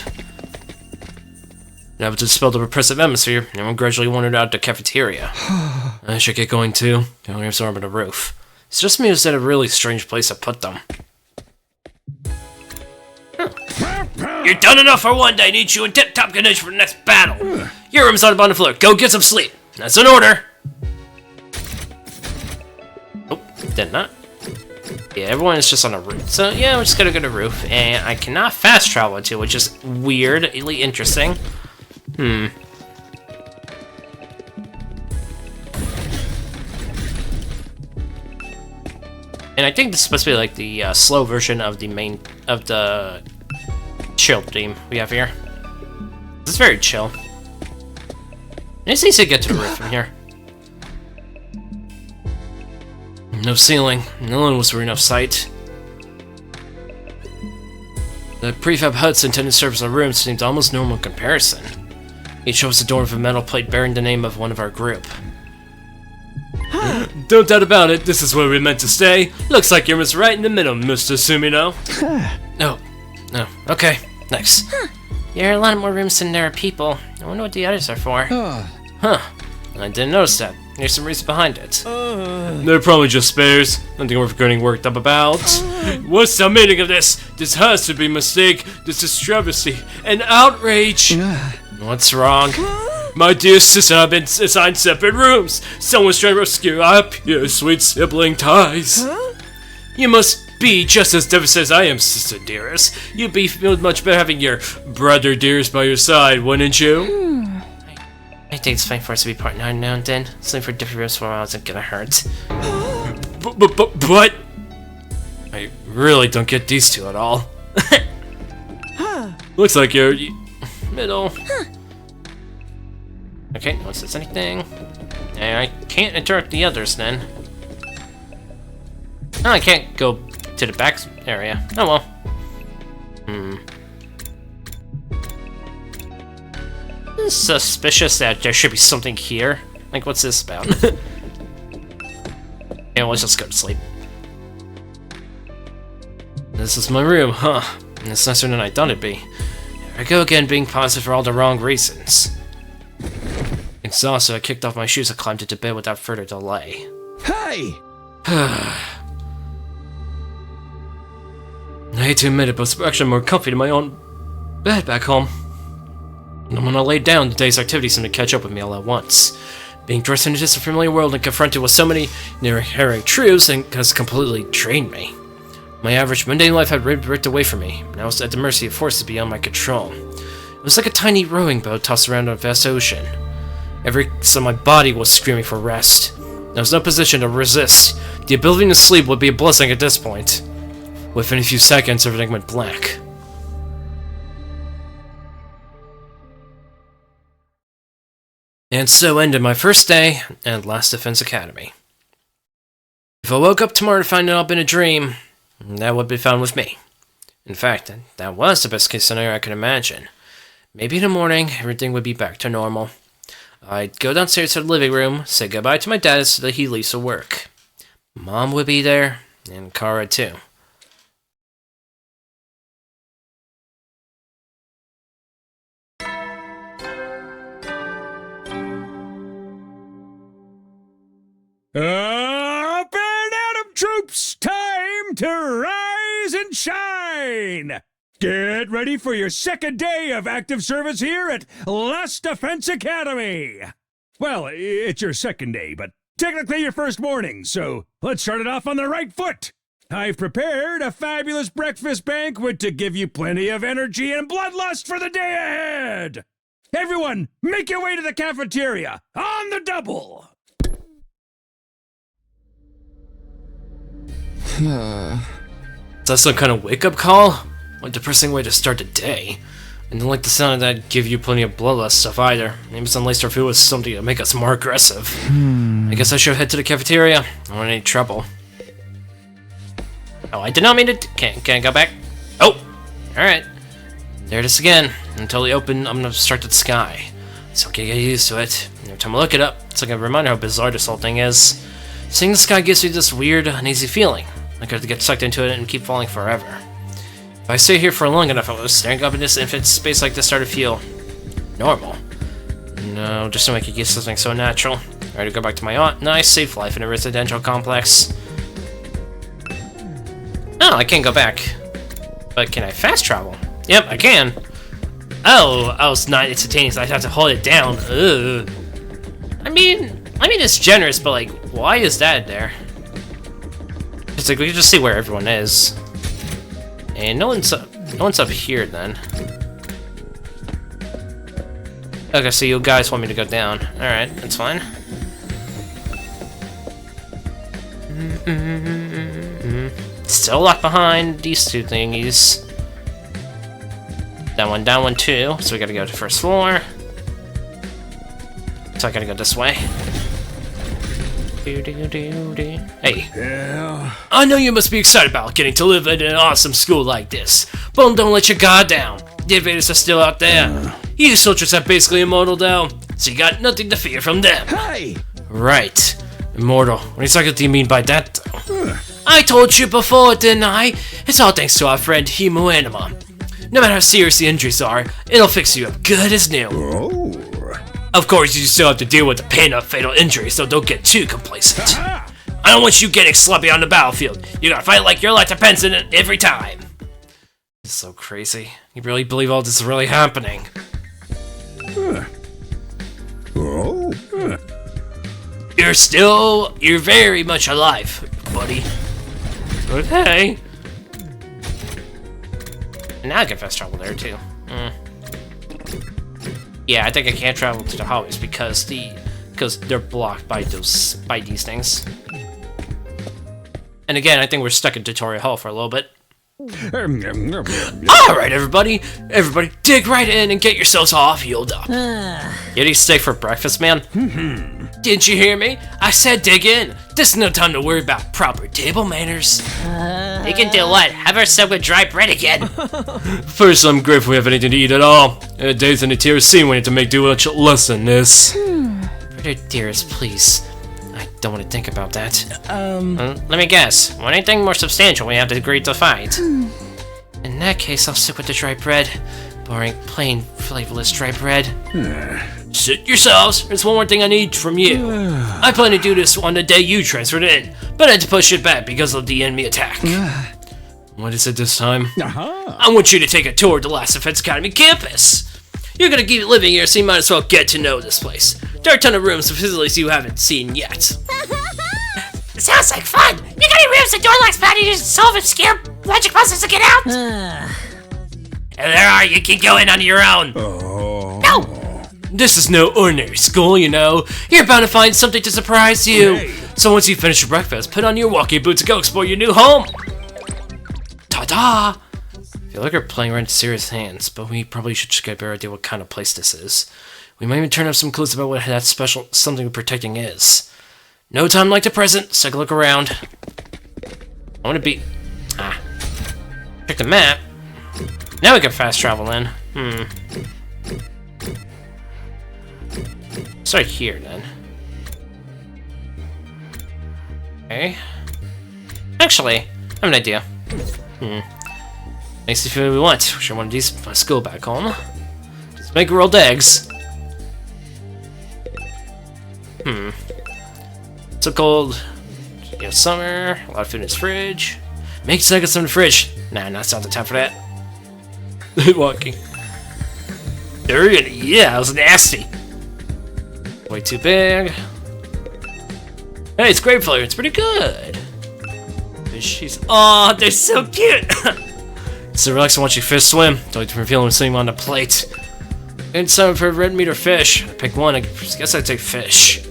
Speaker 1: Now to dispel the repressive atmosphere, everyone gradually wandered out the cafeteria. I should get going too. They only absorb the roof. It's just me who's at a really strange place to put them. You're done enough for one day. I need you in tip-top condition for the next battle. Your room's on the floor. Go get some sleep. That's an order. Oh, did not. Yeah, everyone is just on a roof. So yeah, we're just gonna go to the roof, and I cannot fast travel into, which is weirdly interesting. And I think this is supposed to be like the slow version of the chill theme we have here. It's very chill. It's easy to get to the roof from here. No ceiling. No one was for enough sight. The prefab huts intended to serve as a room seemed almost normal in comparison. Each was adorned with a metal plate bearing the name of one of our group. No doubt about it, this is where we're meant to stay. Looks like you're right in the middle, Mr. Sumino. No. Okay, nice.
Speaker 9: There are a lot more rooms than there are people. I wonder what the others are for.
Speaker 1: Huh. I didn't notice that. There's some reason behind it. They're probably just spares. Nothing worth getting worked up about. What's the meaning of this? This has to be a mistake. This is travesty. An outrage. What's wrong? My dear sister, I've been assigned separate rooms. Someone's trying to rescue our pure, sweet sibling ties. You must be just as devastated as I am, sister dearest. You'd be feel much better having your brother dearest by your side, wouldn't you?
Speaker 9: I think it's fine for us to be part now and then. Sleeping for different rooms for a while isn't gonna hurt.
Speaker 1: But I really don't get these two at all. Looks like you're middle.
Speaker 9: Okay, no one says anything. I can't interact with the others then. Oh, I can't go to the back area. Oh well. It's suspicious that there should be something here. Like, what's this about? Yeah, let's just go to sleep.
Speaker 1: This is my room, huh? And it's nicer than I thought it'd be. Here I go again, being positive for all the wrong reasons. Exhausted, I kicked off my shoes and climbed into bed without further delay.
Speaker 7: Hey!
Speaker 1: I hate to admit it, but it's actually more comfy than my own bed back home. And when I laid down, the day's activities seemed to catch up with me all at once. Being thrust into this unfamiliar world and confronted with so many near-herring truths has completely drained me. My average mundane life had ripped away from me, and I was at the mercy of forces beyond my control. It was like a tiny rowing boat tossed around on a vast ocean. Every cell in my body was screaming for rest. I was in no position to resist. The ability to sleep would be a blessing at this point. Within a few seconds, everything went black. And so ended my first day at Last Defense Academy. If I woke up tomorrow to find out I've been a dream, that would be fine with me. In fact, that was the best case scenario I could imagine. Maybe in the morning, everything would be back to normal. I'd go downstairs to the living room, say goodbye to my dad so that he leaves for work. Mom would be there, and Kara too.
Speaker 3: Up and at 'em, troops! Time to rise and shine! Get ready for your second day of active service here at Last Defense Academy! Well, it's your second day, but technically your first morning, so let's start it off on the right foot! I've prepared a fabulous breakfast banquet to give you plenty of energy and bloodlust for the day ahead! Everyone, make your way to the cafeteria, on the double!
Speaker 1: Is that some kind of wake-up call? What a depressing way to start the day. I don't like the sound of that give you plenty of bloodlust stuff either. Maybe it's unlaced our food with something to make us more aggressive. I guess I should head to the cafeteria. I don't want any trouble.
Speaker 9: Oh, I did not mean to... Can I go back? Oh! Alright.
Speaker 1: There it is again. Until they open, I'm gonna start at the sky. So okay, get used to it. Every time I look it up, it's like a reminder how bizarre this whole thing is. Seeing the sky gives you this weird, uneasy feeling. Like I have to get sucked into it and keep falling forever. If I stay here for long enough, I was staring up in this infinite space like this start to feel normal. No, just to make it get something so natural. Alright, to go back to my nice, safe life in a residential complex. Oh, I can't go back. But can I fast travel? Yep, I can. Oh, I was not instantaneous. I have to hold it down. Ugh. I mean, it's generous, but like, why is that there? It's like we can just see where everyone is, and no one's up here then. Okay, so you guys want me to go down? All right, that's fine. Still locked behind these two thingies. Down one too. So we gotta go to the first floor. So I gotta go this way. Hey.
Speaker 3: Yeah?
Speaker 1: I know you must be excited about getting to live in an awesome school like this, but don't let your guard down. The invaders are still out there. You soldiers have basically immortal down, so you got nothing to fear from them.
Speaker 7: Hey!
Speaker 1: Right. Immortal. What exactly do you mean by that, though? I told you before, didn't I? It's all thanks to our friend hemoanima. No matter how serious the injuries are, it'll fix you up good as new. Of course, you still have to deal with the pain of fatal injury, so don't get too complacent. I don't want you getting sloppy on the battlefield. You gotta fight like your life depends on it every time. This is so crazy. You really believe all this is really happening? You're very much alive, buddy. Okay. And now I can fast travel there too. Yeah, I think I can't travel to the hallways because they're blocked by these things. And again, I think we're stuck in tutorial hall for a little bit. Alright, everybody, dig right in and get yourselves all healed up. You any steak for breakfast, man? Didn't you hear me? I said dig in. This is no time to worry about proper table manners.
Speaker 9: You can do what? Have her served with dry bread again.
Speaker 1: First, I'm grateful we have anything to eat at all. Days in the TRC we need to make do much less than this. Brother dearest, please. I don't want to think about that.
Speaker 9: Let me guess. Want anything more substantial we have to agree to fight?
Speaker 1: In that case, I'll stick with the dry bread. Boring, plain, flavorless dry bread. Sit yourselves. There's one more thing I need from you. I plan to do this on the day you transferred in, but I had to push it back because of the enemy attack. What is it this time? I want you to take a tour of the Last Defense Academy campus. You're gonna keep living here, so you might as well get to know this place. There are a ton of rooms and facilities you haven't seen yet.
Speaker 9: Sounds like fun! You got any rooms and door locks bad you just solve and scare magic puzzles to get out? And there are, you can go in on your own. No!
Speaker 1: This is no ordinary school, you know. You're bound to find something to surprise you. So once you finish your breakfast, put on your walking boots and go explore your new home. Ta-da! I feel like we're playing right into serious hands, but we probably should get a better idea what kind of place this is. We might even turn up some clues about what that special something we're protecting is. No time like the present. Let's take a look around. I want to be... Check the map. Now we can fast travel in. Start here, then. Okay. Actually, I have an idea. Makes you feel what we want. Sure, one of these my school back home. Just make rolled eggs. So cold. Yeah, summer. A lot of food in his fridge. Make seconds in the fridge. Nah, that's not the time for that. Walking. Dirty. Yeah, it was nasty. Way too big. Hey, it's grape flavor. It's pretty good. Fishies. Aw, they're so cute. So relax and watch your fish swim. Don't even feel them sitting on the plate. And some for red meat or fish. I pick one. I guess I'd take fish.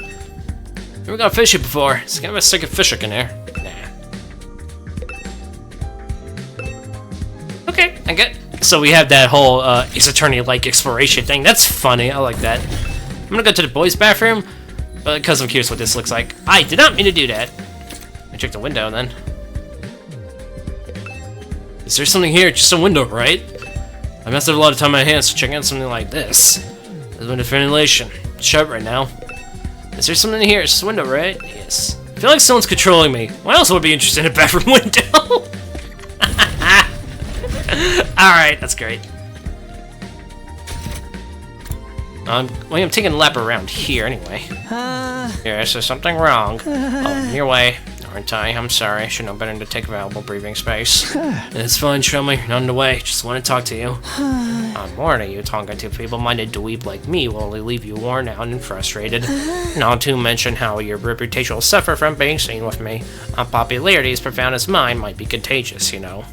Speaker 1: Never got fishy before. It's kind of a stick of fish in there. Nah. Okay, I get. So we have that whole Ace Attorney-like exploration thing. That's funny. I like that. I'm gonna go to the boys' bathroom, because I'm curious what this looks like. I did not mean to do that. Let me check the window then. Is there something here? Just a window, right? I must have a lot of time on my hands to check out something like this. There's window ventilation. Shut right now. Is there something here? It's just a window, right? Yes. I feel like someone's controlling me. Why else would be interested in a bathroom window? Alright, that's great. Well, I'm taking a lap around here anyway. Yes, there's something wrong. Oh, in your way, aren't I? I'm sorry. I should know better than to take valuable breathing space. It's fine, Shumley. You're not in the way. Just want to talk to you. I'm warning you, talking to a feeble-minded dweeb like me will only leave you worn out and frustrated. Not to mention how your reputation will suffer from being seen with me. A popularity as profound as mine might be contagious, you know.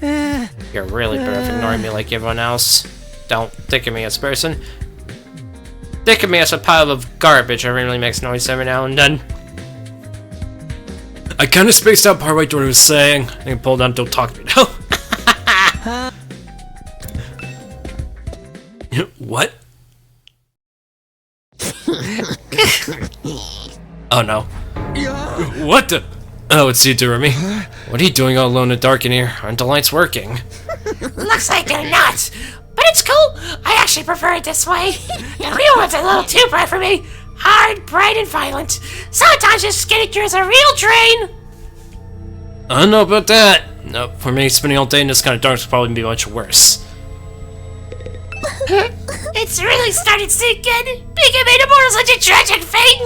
Speaker 1: You're really better off ignoring me like everyone else. Don't think of me as a person. Think of me as a pile of garbage that really makes noise every now and then. I kind of spaced out part right what he was saying. I can pull down, don't talk to me now. What? Oh no. What the? Oh, it's you, Darumi. What are you doing all alone in the dark in here? Aren't the lights working?
Speaker 9: Looks like they're not. But it's cool. I actually prefer it this way. The real one's a little too bright for me. hard, bright, and violent. Sometimes just getting through is a real drain.
Speaker 1: I don't know about that. No, for me, spending all day in this kind of darkness would probably be much worse.
Speaker 9: It's really started sinking. Being made immortal such a tragic fate.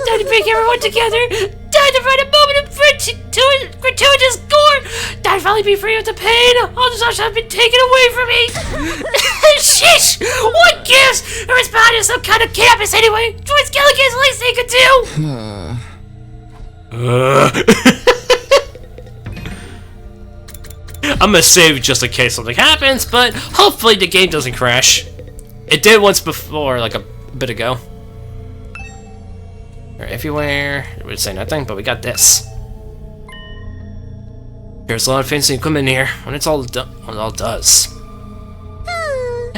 Speaker 9: Time to bring everyone together. Time to find a moment of gratuitous gore. Time to finally be free of the pain. All these options have been taken away from me. Shish! What gives? Or is behind some kind of campus anyway? Join Skelligan's the least they could do.
Speaker 1: I'm gonna save just in case something happens, but hopefully the game doesn't crash. It did once before, like a bit ago. They're everywhere. It would say nothing, but we got this. There's a lot of fancy equipment here, when it's all done, when it all does.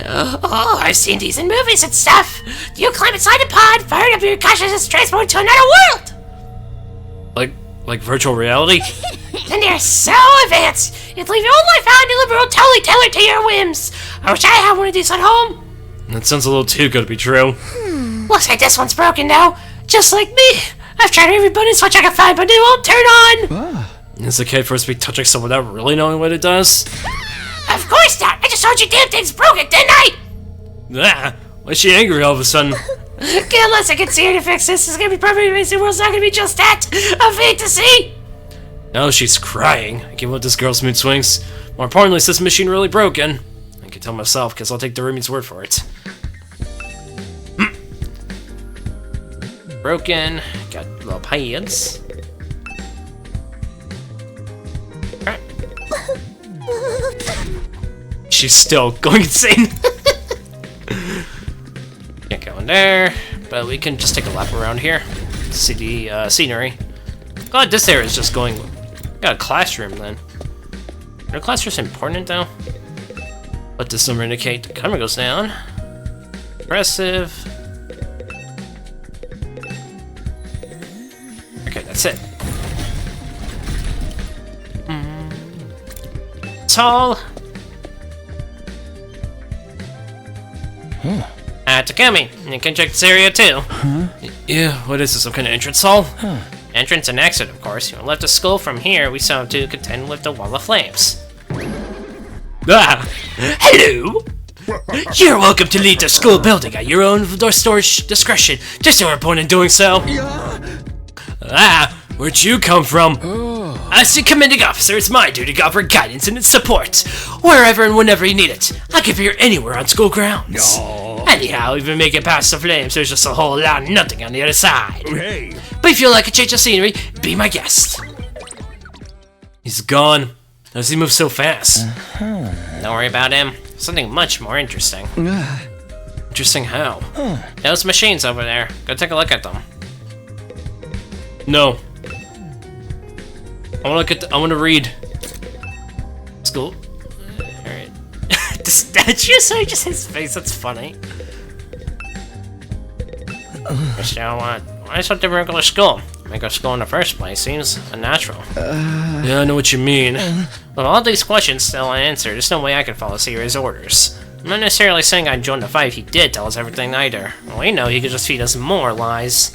Speaker 9: Oh, I've seen these in movies and stuff. You climb inside a pod, fired up your consciousness, transported to another world.
Speaker 1: Like virtual reality?
Speaker 9: And they're so advanced. You leave your own life out and you live a world totally tailored to your whims. I wish I had one of these at home.
Speaker 1: That sounds a little too good to be true.
Speaker 9: Looks like this one's broken now. Just like me. I've tried every button switch I can find, but it won't turn on.
Speaker 1: Is it okay for us to be touching someone without really knowing what it does?
Speaker 9: Of course not. I just told you damn thing's broken, didn't I?
Speaker 1: Ah, why is she angry all of a sudden?
Speaker 9: Unless I can see her to fix this, it's gonna be perfect. Amazing world's not gonna be just that. A fantasy.
Speaker 1: No, she's crying. Given what this girl's mood swings. More importantly, is this machine really broken? I can tell myself, because I'll take Darumi's word for it. Broken. Got little pads. Alright. She's still going insane. Can't go in there, but we can just take a lap around here. See the scenery. God, this area is just going. Got a classroom then. Are classrooms important though? What does number indicate? The camera goes down. Impressive. Okay, that's it. Tall. Takumi, you can check this area too. Yeah, what is this, some kind of entrance hall? Entrance and exit, of course. You left the school from here, we saw to contend with the wall of flames. Ah! Hello! You're welcome to leave the school building at your own discretion. Just your point in doing so. Ah, where'd you come from? As the commanding officer, it's my duty to offer guidance and support. Wherever and whenever you need it. I can appear anywhere on school grounds. Anyhow, even make it past the flames, there's just a whole lot of nothing on the other side.
Speaker 3: Hey.
Speaker 1: But if you like a change of scenery, be my guest. He's gone. How does he move so fast? Don't worry about him. Something much more interesting. Interesting how? Those machines over there. Go take a look at them. No. I want to look at. I want to read. School. All right. The statue. So just his face. That's funny. Why is something regular school? Make a school in the first place seems unnatural. Yeah, I know what you mean. With all these questions still unanswered, there's no way I can follow Sirei's orders. I'm not necessarily saying I'd join the fight if he did tell us everything either. We know he could just feed us more lies.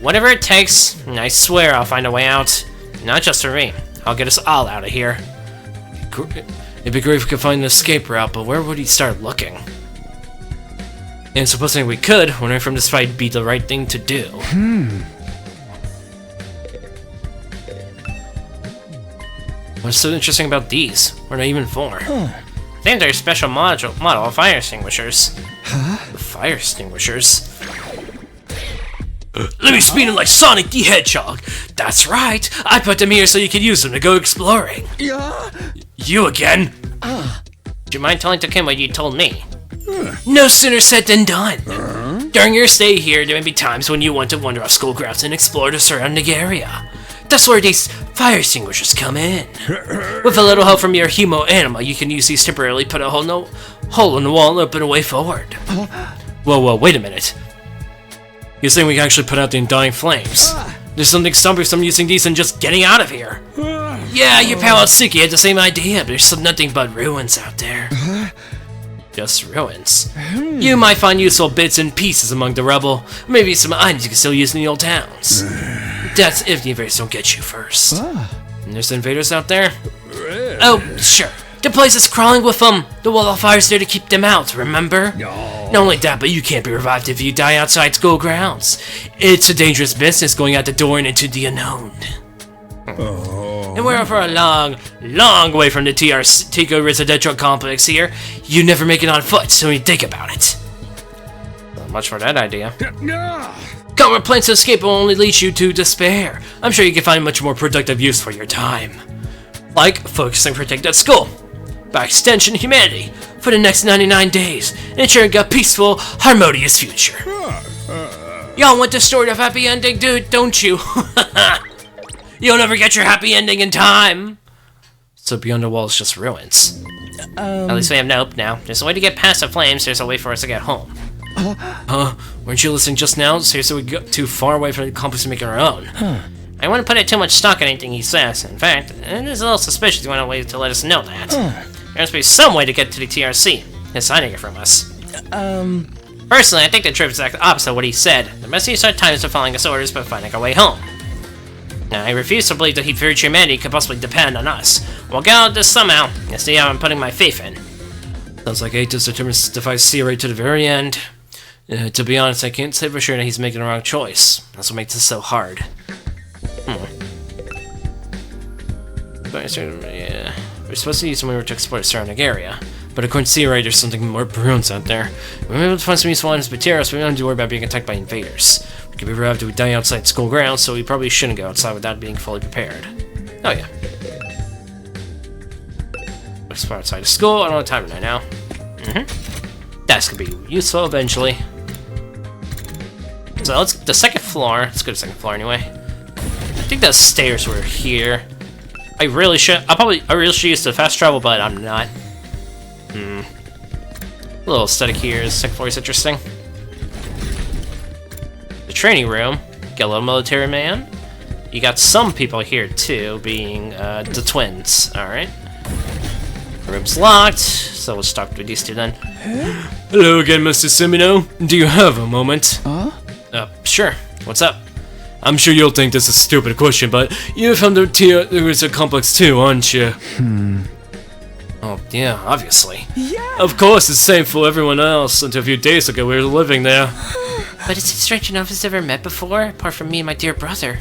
Speaker 1: Whatever it takes, I swear I'll find a way out. Not just for me. I'll get us all out of here. It'd be great if we could find an escape route, but where would he start looking? And supposing we could, running from this fight would be the right thing to do. What's so interesting about these? What are they even for? I think they're a special model of fire extinguishers. Fire extinguishers? Let me speed in like Sonic the Hedgehog. That's right. I put them here so you can use them to go exploring. You again? Do you mind telling Takumi what you told me? No sooner said than done. During your stay here, there may be times when you want to wander off school grounds and explore the surrounding area. That's where these fire extinguishers come in. With a little help from your hemoanima, you can use these temporarily, put a hole in the wall, and open a way forward. Whoa, wait a minute. You're saying we can actually put out the undying flames? There's something stopping us from using these and just getting out of here. Yeah, your pal Atsuki had the same idea, but there's nothing but ruins out there. Just ruins. You might find useful bits and pieces among the rubble, or maybe some items you can still use in the old towns. That's if the invaders don't get you first. And there's invaders out there? Oh, sure. The place is crawling with them. The wall of fire's there to keep them out, remember? Not only that, but you can't be revived if you die outside school grounds. It's a dangerous business going out the door and into the unknown. And we're for a long way from the Tico residential complex here. You never make it on foot, so you think about it. Not much for that idea. Common plans to escape will only lead you to despair. I'm sure you can find much more productive use for your time. Like focusing for protect at school. By extension, humanity. For the next 99 days. Ensuring a peaceful, harmonious future. Y'all want the story of happy ending, dude, don't you? You'll never get your happy ending in time. So beyond the wall is just ruins. At least we have no hope now. There's a way to get past the flames. There's a way for us to get home. Weren't you listening just now? Seriously, we got too far away from the complex to make our own. I wouldn't put too much stock in anything he says. In fact, it is a little suspicious he went away to let us know that. There must be some way to get to the TRC. He's hiding it from us. Personally, I think the trip is exactly opposite of what he said. The best use of our time is to following his orders, but finding our way home. Now, I refuse to believe that future humanity could possibly depend on us. We'll get out of this somehow. You see how I'm putting my faith in. Sounds like Atos determines to fight Sirei to the very end. To be honest, I can't say for sure that he's making the wrong choice. That's what makes it so hard. Yeah. We're supposed to use some to explore the surrounding area. But according to Sirei, there's something more brilliant out there. We're able to find some useful items materials, but we don't have to worry about being attacked by invaders. We could be revived if we die outside school grounds, so we probably shouldn't go outside without being fully prepared. Oh yeah. Explore outside of school. I don't have time right now. That's gonna be useful eventually. So let's the second floor. Let's go to the second floor anyway. I think the stairs were here. I really should use the fast travel, but I'm not. A little aesthetic here. The second floor is interesting. The training room. Got a little military man. You got some people here too, being the twins. All right. The room's locked, so we'll start with these two then. Hello again, Mr. Semino. Do you have a moment? Sure. What's up? I'm sure you'll think this is a stupid question, but you're from the Tier complex too, aren't you? Oh, yeah, obviously. Yeah. Of course, it's the same for everyone else. Until a few days ago, we were living there. But is it strange enough us ever met before, apart from me and my dear brother?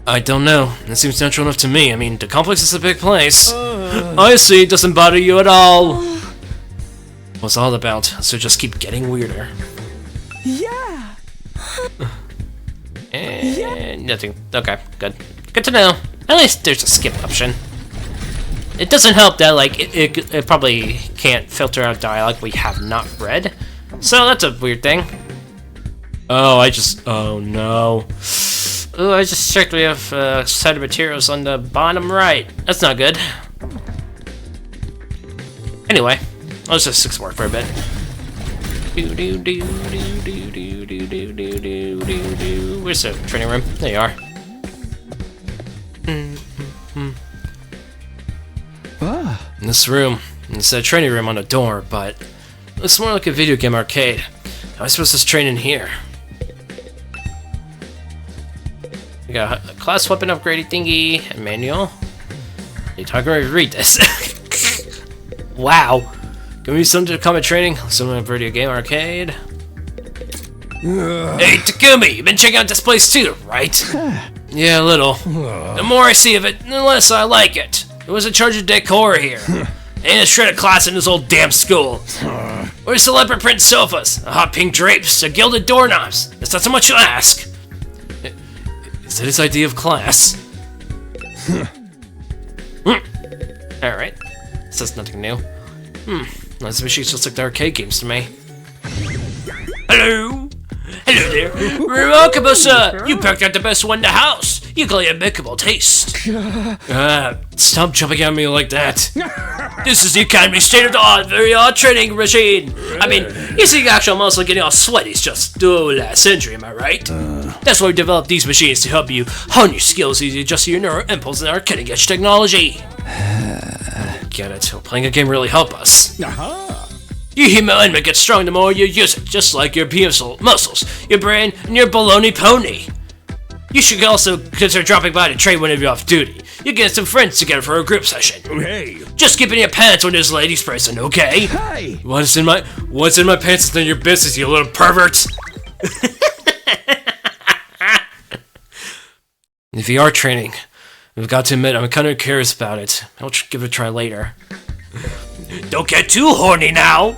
Speaker 1: I don't know. It seems natural enough to me. I mean, the complex is a big place. I see, it doesn't bother you at all. What's all about? So just keep getting weirder.
Speaker 7: Yeah.
Speaker 1: Nothing. Okay, good. Good to know. At least there's a skip option. It doesn't help that, like, it probably can't filter out dialogue we have not read. So that's a weird thing. Oh no. Oh, I just checked. We have a set of materials on the bottom right. That's not good. Anyway, let's just explore for a bit. Where's the training room? There you are. In this room. It's a training room on the door, but it's more like a video game arcade. How am I supposed to train in here? We got a class weapon upgrading thingy, a manual. Hey, talk about read this. Wow. Give me something to combat training. Something like video game arcade. Hey, Takumi, you've been checking out this place too, right? Yeah, a little. The more I see of it, the less I like it. It was in charge of decor here. Ain't a shred of class in this old damn school. Where's the leopard print sofas, the hot pink drapes, the gilded doorknobs? It's not so much to ask. Is that his idea of class? Alright. This is nothing new. Those machines just like the arcade games to me. Hello? Hello there. Remarkable, sir. You picked out the best one in the house. You call it impeccable taste. Stop jumping at me like that. This is the Academy state-of-the-art, very odd training machine. I mean, you see the actual muscle getting all sweaty is just last century, am I right? That's why we developed these machines to help you hone your skills as you adjust your neural impulse in our cutting-edge technology. get it. Playing a game really help us.
Speaker 7: Aha!
Speaker 1: Your hemoanima gets strong the more you use it, just like your muscles, your brain, and your baloney pony. You should also consider dropping by to train whenever you're off duty. You get some friends together for a group session.
Speaker 3: Hey!
Speaker 1: Just keeping your pants when this lady's present, okay?
Speaker 7: Hey!
Speaker 1: What's in my pants is none of your business, you little pervert. In VR training, I've got to admit I'm kind of curious about it. I'll give it a try later. Don't get too horny now!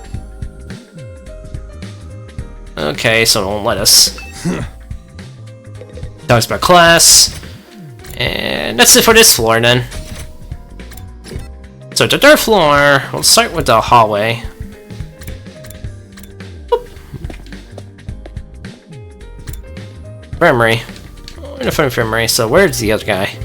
Speaker 1: Okay, so it won't let us. Talks about class. And that's it for this floor then. So the third floor, we'll start with the hallway. Oop. Infirmary. Oh, in the infirmary, so where's the other guy?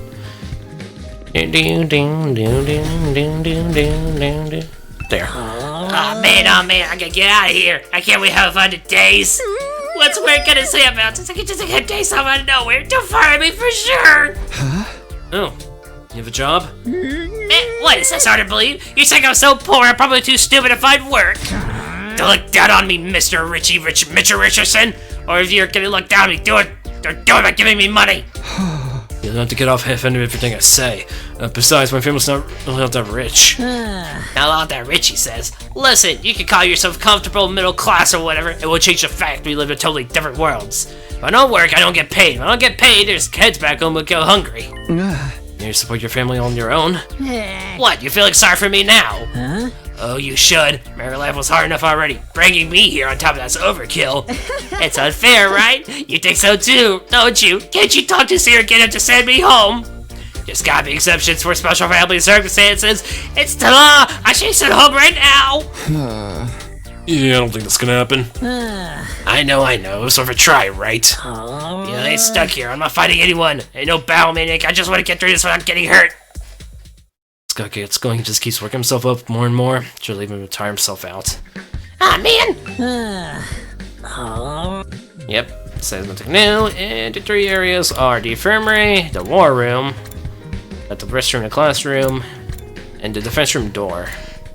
Speaker 1: There.
Speaker 9: Oh man, I gotta get out of here. I can't wait to have fun days. What's Word gonna say about this? I can just get days out of nowhere. Don't fire me for sure.
Speaker 1: Oh, you have a job?
Speaker 9: What is this hard to believe? You think I'm so poor I'm probably too stupid to find work? Don't look down on me, Mr. Mitchell Richardson. Or if you're gonna look down on me, do it by giving me money.
Speaker 1: You don't have to get off half-ended everything I say. Besides, my family's not really all that rich.
Speaker 9: Not all that rich, he says. Listen, you can call yourself comfortable middle class or whatever. It won't change the fact we live in totally different worlds. If I don't work, I don't get paid. If I don't get paid, there's kids back home who go hungry.
Speaker 1: You support your family on your own?
Speaker 9: What, you feeling sorry for me now? Oh, you should. Married life was hard enough already. Bringing me here on top of that's overkill. It's unfair, right? You think so too, don't you? Can't you talk to Sirei and get him to send me home? There's gotta be exceptions for special family circumstances. It's the law. I should send home right now.
Speaker 1: Yeah, I don't think that's gonna happen.
Speaker 9: I know. It's worth a try, right? Yeah, I ain't stuck here. I'm not fighting anyone. Ain't no battle maniac. I just want to get through this without getting hurt.
Speaker 1: This guy gets going, he just keeps working himself up more and more. Should leave him to tire himself out.
Speaker 9: Ah, man!
Speaker 1: Yep, says nothing new. And the three areas are the infirmary, the war room, got the restroom, the classroom, and the defense room door.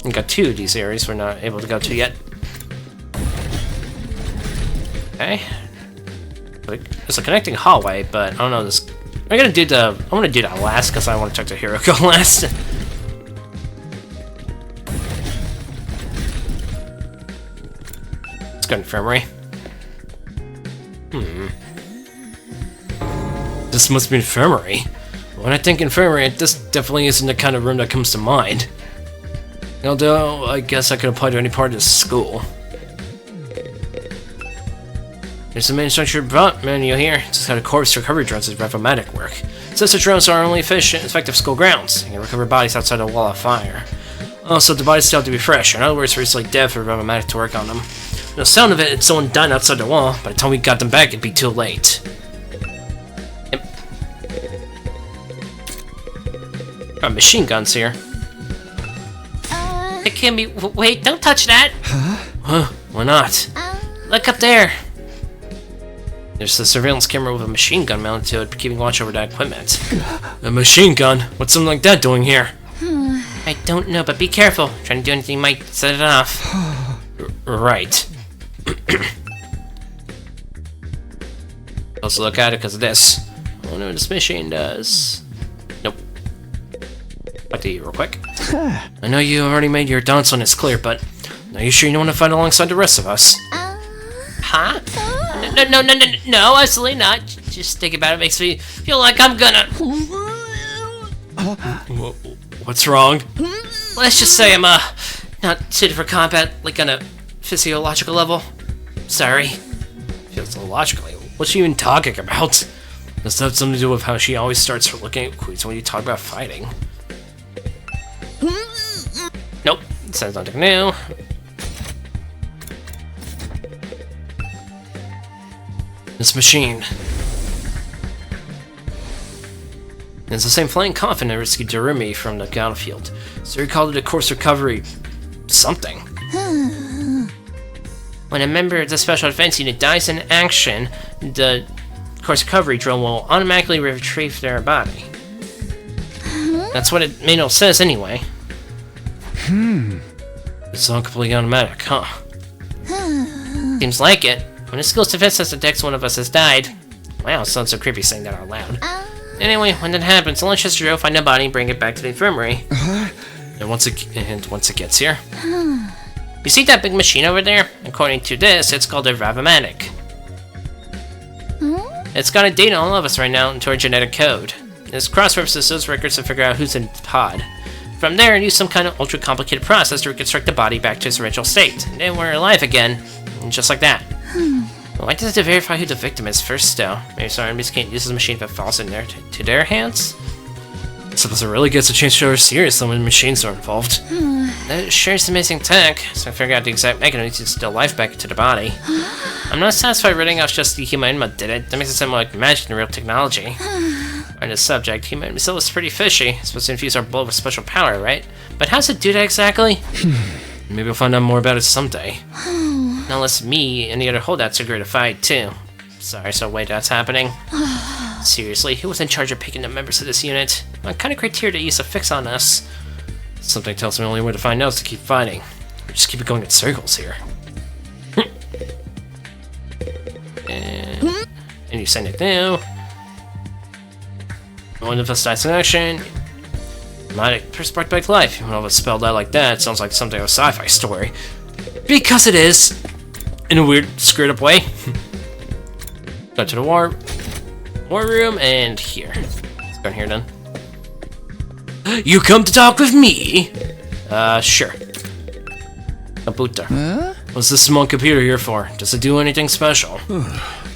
Speaker 1: We got two of these areas we're not able to go to yet. Okay. It's a connecting hallway, but I don't know this. I'm gonna do that last because I want to talk to Hiroko last. Let's go to infirmary. This must be infirmary. When I think infirmary, this definitely isn't the kind of room that comes to mind. Although, I guess I could apply to any part of this school. There's the main structure menu here. Just got a corpse recovery drones as revamatic work. Since the drones are only effective school grounds, you can recover bodies outside a wall of fire. Also, the bodies still have to be fresh. In other words, recently dead for revamatic to work on them. The sound of it, it's someone dying outside the wall. By the time we got them back, it'd be too late. Yep. Got machine guns here.
Speaker 9: It can be. Wait, don't touch that!
Speaker 1: Huh? Why not?
Speaker 9: Look up there!
Speaker 1: There's a surveillance camera with a machine gun mounted to it, keeping watch over that equipment. A machine gun? What's something like that doing here?
Speaker 9: I don't know, but be careful. Trying to do anything might set it off.
Speaker 1: Right. Let's look at it because of this. I wonder what this machine does. Nope. Back to you real quick. I know you already made your dance on this clear, but are you sure you don't want to fight alongside the rest of us?
Speaker 9: Huh? No, absolutely not. Just thinking about it makes me feel like I'm gonna...
Speaker 1: What's wrong?
Speaker 9: Let's just say I'm, not suited for combat, like on a physiological level. Sorry.
Speaker 1: Physiologically? What's she even talking about? Does that have something to do with how she always starts looking at queens when you talk about fighting? Nope. Says nothing new. This machine. It's the same flying coffin that rescued Darumi from the battlefield. So he called it a course recovery... something.
Speaker 9: When a member of the special defense unit dies in action, the course recovery drone will automatically retrieve their body. That's what it manual says anyway.
Speaker 1: It's all completely automatic, huh? Seems like it. When the school's defense system detects one of us has died. Wow, it sounds so creepy saying that out loud. Anyway, when that happens, the lunch has to go find the body and bring it back to the infirmary. And once it gets here, you see that big machine over there? According to this, it's called a Ravomatic. It's got a date on all of us right now into our genetic code. This cross-references those records to figure out who's in the pod. From there, use some kind of ultra-complicated process to reconstruct the body back to its original state. And then we're alive again. Just like that. Why does it have to verify who the victim is first, though? Maybe some enemies can't use this machine if it falls in to their hands? I suppose it really gets a chance to show her serious when machines are involved. That sure is amazing tech, so I figured out the exact mechanism to instill life back into the body. I'm not satisfied reading off just the hemoanima did it. That makes it sound more like magic than real technology. On the subject, hemoanima still is pretty fishy. It's supposed to infuse our blood with special power, right? But how does it do that exactly? Maybe we'll find out more about it someday. Not unless me and the other holdouts agree to fight, too. Sorry, so wait, that's happening? Seriously, who was in charge of picking the members of this unit? What kind of criteria to use to fix on us? Something tells me the only way to find out is to keep fighting. We just keep it going in circles here. and you send it now. One of us dies in action. Might spark back life. When all of it spelled out like that, it sounds like something of a sci-fi story. Because it is! In a weird, screwed up way. Go to the war room, and here. Let's go in here then. You come to talk with me? Sure. Computer. What's this small computer here for? Does it do anything special?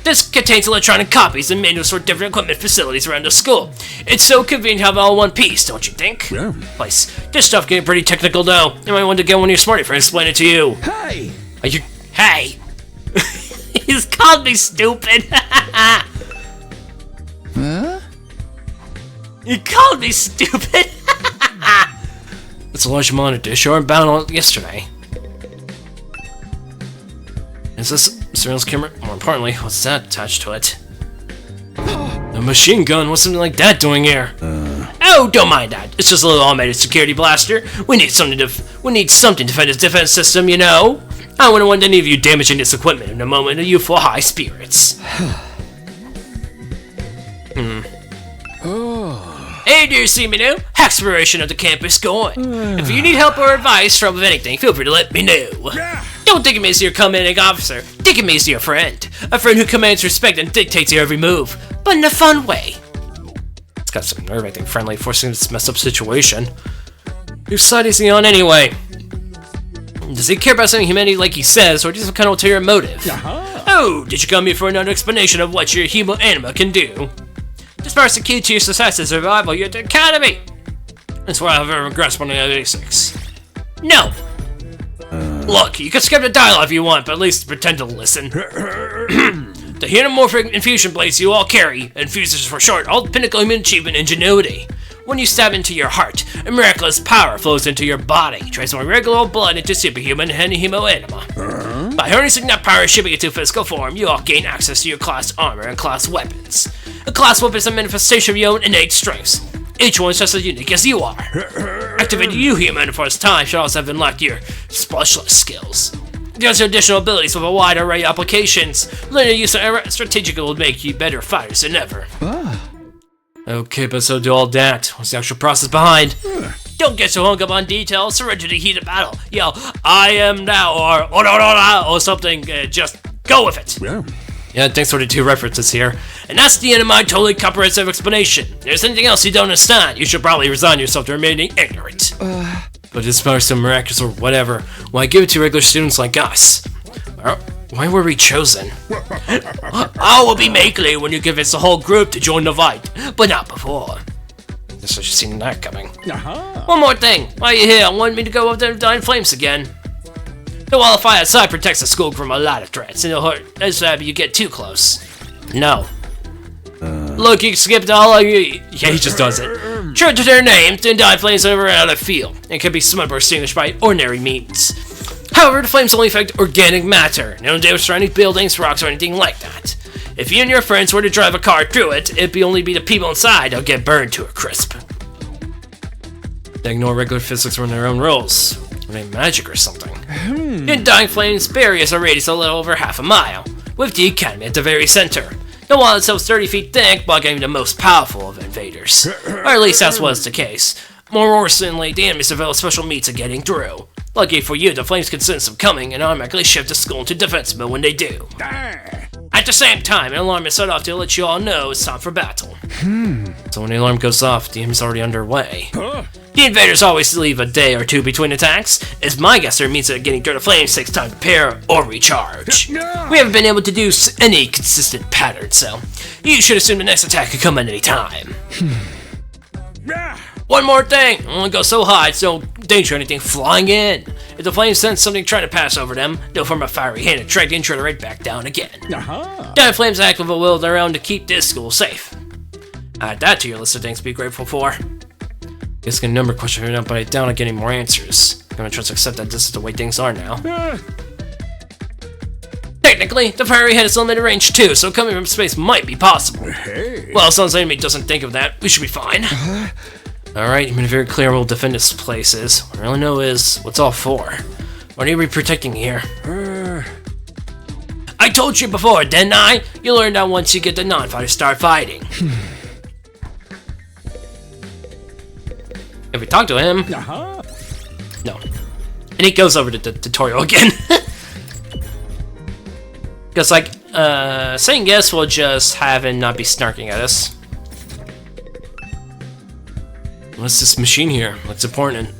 Speaker 1: This contains electronic copies and manuals for different equipment facilities around the school. It's so convenient to have it all in one piece, don't you think?
Speaker 8: Yeah.
Speaker 1: Place. This stuff getting pretty technical though. You might want to get one of your smarty friends to explain it to you.
Speaker 8: Hey!
Speaker 1: Are you... Hey! He's called me stupid! You called me stupid! It's a large amount of dish I bound on yesterday. Is this surveillance camera? More importantly, what's that attached to it? A machine gun? What's something like that doing here? Oh, don't mind that. It's just a little automated security blaster. We need something to defend his defense system, you know. I wouldn't want any of you damaging this equipment in a moment of youthful high spirits. Hey dear Seamino, exploration of the campus going. If you need help or advice from anything, feel free to let me know. Don't think of me as your commanding officer, think of me as your friend. A friend who commands respect and dictates your every move, but in a fun way. It's got some nerve, I think, friendly, forcing this messed up situation. Whose side is he on anyway? Does he care about something humanity like he says, or just some kind of ulterior motive? Oh, did you come here for another explanation of what your hemoanima can do? This part's the key to your success and survival here at the Academy! That's why I have a grasp on the basics. No! Look, you can skip the dialogue if you want, but at least pretend to listen. The hemoanimorphic infusion blades you all carry, infusers for short, all pinnacle human achievement ingenuity. When you stab into your heart, a miraculous power flows into your body, transforming regular old blood into superhuman and hemoanima. By harnessing that power and shipping it to physical form, you all gain access to your class armor and class weapons. A class weapon is a manifestation of your own innate strengths. Each one is just as unique as you are. Activating you human for its time should also have unlocked your specialist skills. There's additional abilities with a wide array of applications. Learning to use them strategically will make you better fighters than ever. Okay, but so do all that. What's the actual process behind? Don't get so hung up on details. Surrender to the heat of battle. Yell, I am now, or something. Just go with it. Yeah, thanks for the two references here. And that's the end of my totally comprehensive explanation. If there's anything else you don't understand, you should probably resign yourself to remaining ignorant. But this power's so miraculous or whatever, why give it to regular students like us? Why were we chosen? I will be made clear when you convince the whole group to join the fight, but not before. Guess I should seen that coming. One more thing, while you're here, I want me to go up there and die in flames again. The wall of fire outside protects the school from a lot of threats, and it'll hurt as you get too close. No. Look, you skipped all of you. Yeah, he just does it. True to their names, then die flames over out of the field, and can be smothered or extinguished by ordinary means. However, the flames only affect organic matter. They don't damage surrounding buildings, rocks, or anything like that. If you and your friends were to drive a car through it, it'd only be the people inside that'll get burned to a crisp. They ignore regular physics or their own rules. Are they magic or something? The undying flames bury us a radius a little over half a mile, with the academy at the very center. The wall itself is 30 feet thick, blocking the most powerful of invaders. Or at least that was the case. More recently, the enemies developed special means of getting through. Lucky for you, the flames can sense them coming and automatically shift the school into defense mode when they do. At the same time, an alarm is set off to let you all know it's time for battle. So when the alarm goes off, the game is already underway. The invaders always leave a day or two between attacks. As my guesser means that getting through the flames takes time to prepare or recharge. We haven't been able to do any consistent pattern, so you should assume the next attack could come at any time. One more thing, only go so high, so don't danger anything flying in. If the flames sense something trying to pass over them, they'll form a fiery hand and drag the intruder right back down again. The flames act with a will of their own to keep this school safe. Add that to your list of things to be grateful for. Guess get a number question here now, but I doubt I get any more answers. I'm gonna try to accept that this is the way things are now. Technically, the fiery head is limited range too, so coming from space might be possible. Well, as long as the enemy doesn't think of that, we should be fine. Alright, you've been very clear we'll defend this place is. What I really know is, what's all for? What are you protecting here? I told you before, didn't I? You learn that once you get the non-fighters start fighting. If we talk to him... No. And he goes over to the tutorial again. Because, like, saying yes will just have him not be snarking at us. What's this machine here? What's important?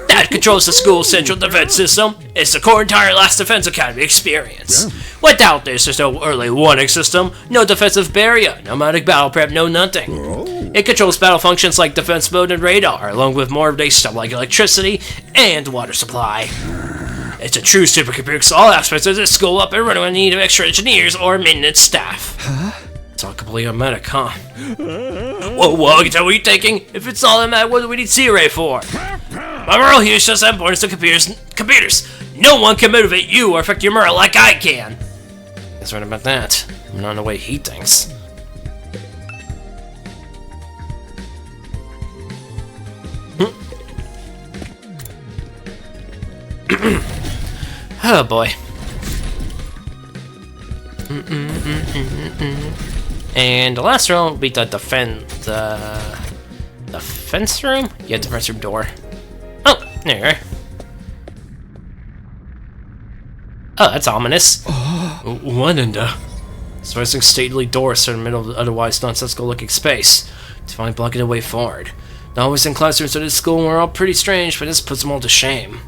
Speaker 1: That controls the school's central defense system. It's the core entire Last Defense Academy experience. Without this, there's no early warning system, no defensive barrier, no automatic battle prep, no nothing. It controls battle functions like defense mode and radar, along with more everyday stuff like electricity and water supply. It's a true supercomputer because all aspects of this school up and running when need of extra engineers or maintenance staff. It's all completely automatic, huh? Whoa, I can tell what you're thinking. If it's all automatic, what do we need Sirei for? My moral here is just as important as the computers. No one can motivate you or affect your moral like I can. That's right about that. I'm not in the way he thinks. Oh boy. And the last room will be the defense room? Yeah, defense room door. Oh, there you are. Oh, that's ominous. What in the... Surprising stately door set in the middle of the otherwise nonsensical looking space. To finally blocking the way forward. The always in classrooms of this school were all pretty strange, but this puts them all to shame.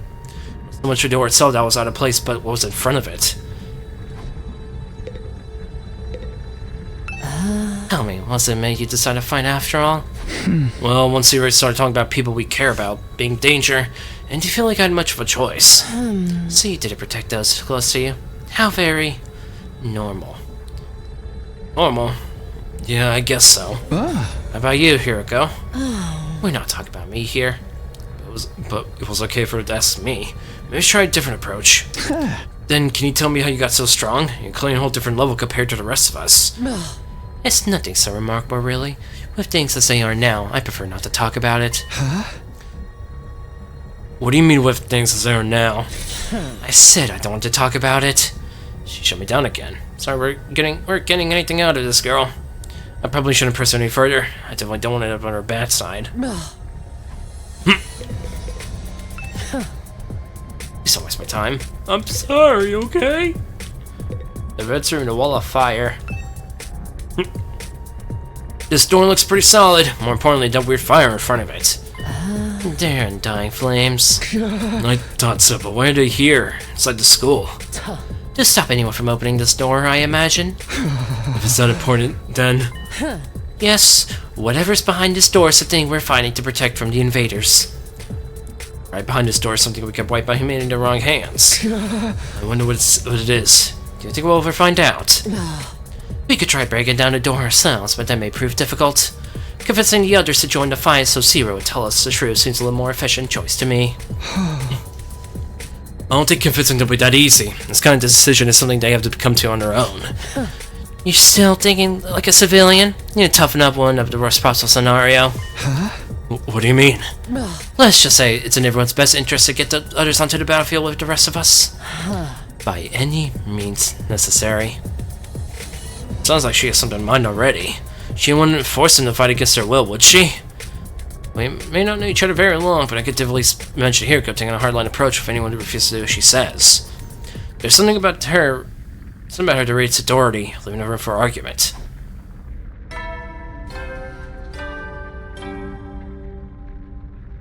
Speaker 1: So much for the door itself that was out of place, but what was in front of it? Tell me, was it made you decide to fight after all? Well, once you started talking about people we care about, being danger, and do you feel like I had much of a choice? So you did protect those close to you? How very... normal. Normal? Yeah, I guess so. How about you, Hiroko? We're not talking about me here. But it was okay for her to ask me. Maybe try a different approach. Then can you tell me how you got so strong? You're clearly a whole different level compared to the rest of us. It's nothing so remarkable, really. With things as they are now, I prefer not to talk about it. What do you mean with things as they are now? I said I don't want to talk about it. She shut me down again. Sorry, we're getting anything out of this girl. I probably shouldn't press her any further. I definitely don't want to end up on her bad side. Please don't waste my time. I'm sorry, okay? The red room, the wall of fire. This door looks pretty solid. More importantly, that weird fire in front of it. There, undying flames. I thought so, but why are they here? Inside the school. To stop anyone from opening this door, I imagine. If it's not important, then... Yes, whatever's behind this door is the thing we're fighting to protect from the invaders. Right behind this door is something we kept wiped by humanity in the wrong hands. I wonder what it is. Do you think we'll ever find out? We could try breaking down the door ourselves, but that may prove difficult. Convincing the others to join the fight so Sirei would tell us the truth seems a little more efficient choice to me. I don't think convincing them will be that easy. This kind of decision is something they have to come to on their own. You're still thinking like a civilian? You need to toughen up one of the worst possible scenario. What do you mean? Let's just say it's in everyone's best interest to get the others onto the battlefield with the rest of us. By any means necessary. Sounds like she has something in mind already. She wouldn't force him to fight against her will, would she? We may not know each other very long, but I could definitely mention here taking a hardline approach if anyone refuses to do what she says. There's something about her that reads authority, leaving no room for argument.